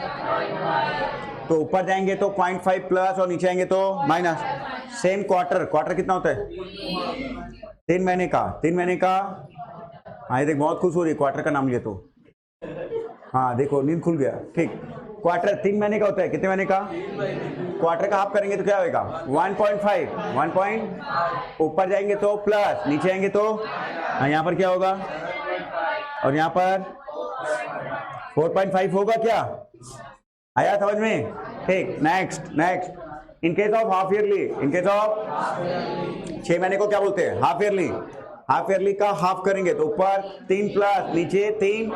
तो ऊपर जाएंगे तो 0.5 प्लस और नीचे आएंगे तो माइनस। सेम क्वार्टर कितना होता है? 3 महीने का। 3 महीने का, हाँ ये देख बहुत खुश हो रही, क्वार्टर का नाम लिया तो, हाँ देखो नींद खुल गया। ठीक, क्वार्टर 3 महीने का होता है। कितने महीने का? क्वार्टर का हाफ करेंगे तो क्या होगा? 1.5 ऊपर जाएंगे तो प्लस, नीचे आएंगे तो यहाँ पर क्या होगा? और यहाँ पर 4.5 होगा क्या? आया समझ में? ठीक, next in case of half yearly, in case of 6 महीने को क्या बोलते हैं? हाफ ईयरली का हाफ करेंगे तो ऊपर 3 प्लस, नीचे 3,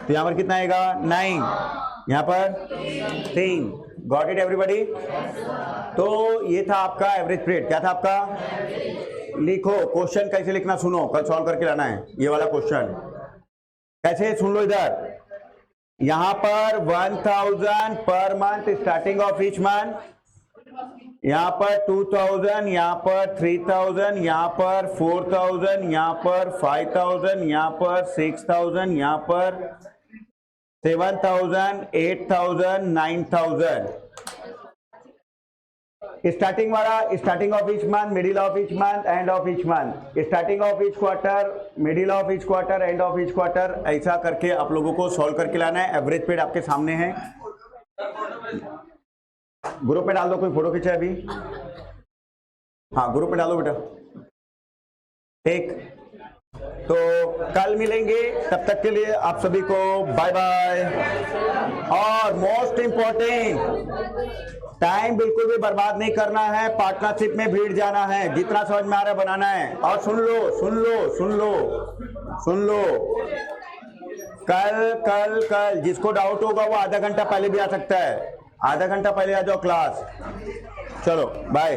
तो यहाँ पर कितना आएगा? 9, यहाँ पर 3। Got it everybody? तो ये था आपका एवरेज पीरियड। क्या था आपका? लिखो क्वेश्चन कैसे लिखना, सुनो, कल सॉल्व करके लाना है ये वाला क्वेश्चन। कैसे? सुन लो इधर, यहां पर 1000 per month starting of each month, यहां पर 2000, यहां पर 3000, यहां पर 4000, यहां पर 5000, यहां पर 6000, यहां पर 7000, 8000, 9000। स्टार्टिंग वाला, starting of each month, middle of each month, end of each month, starting of each quarter, middle of each quarter, and of each quarter, ऐसा करके आप लोगों को सॉल्व करके लाना है। एवरेज पीरियड आपके सामने है, ग्रुप में डाल दो। कोई फोटो खींचा है अभी? हाँ ग्रुप में डालो बेटा। ठीक, तो कल मिलेंगे, तब तक के लिए आप सभी को बाय बाय। और मोस्ट इंपॉर्टेंट, टाइम बिल्कुल भी बर्बाद नहीं करना है, पार्टनरशिप में भीड़ जाना है, जितना समझ में आ रहा है बनाना है। और सुन लो, कल जिसको डाउट होगा वो आधा घंटा पहले भी आ सकता है, आधा घंटा पहले आ जाओ क्लास। चलो बाय।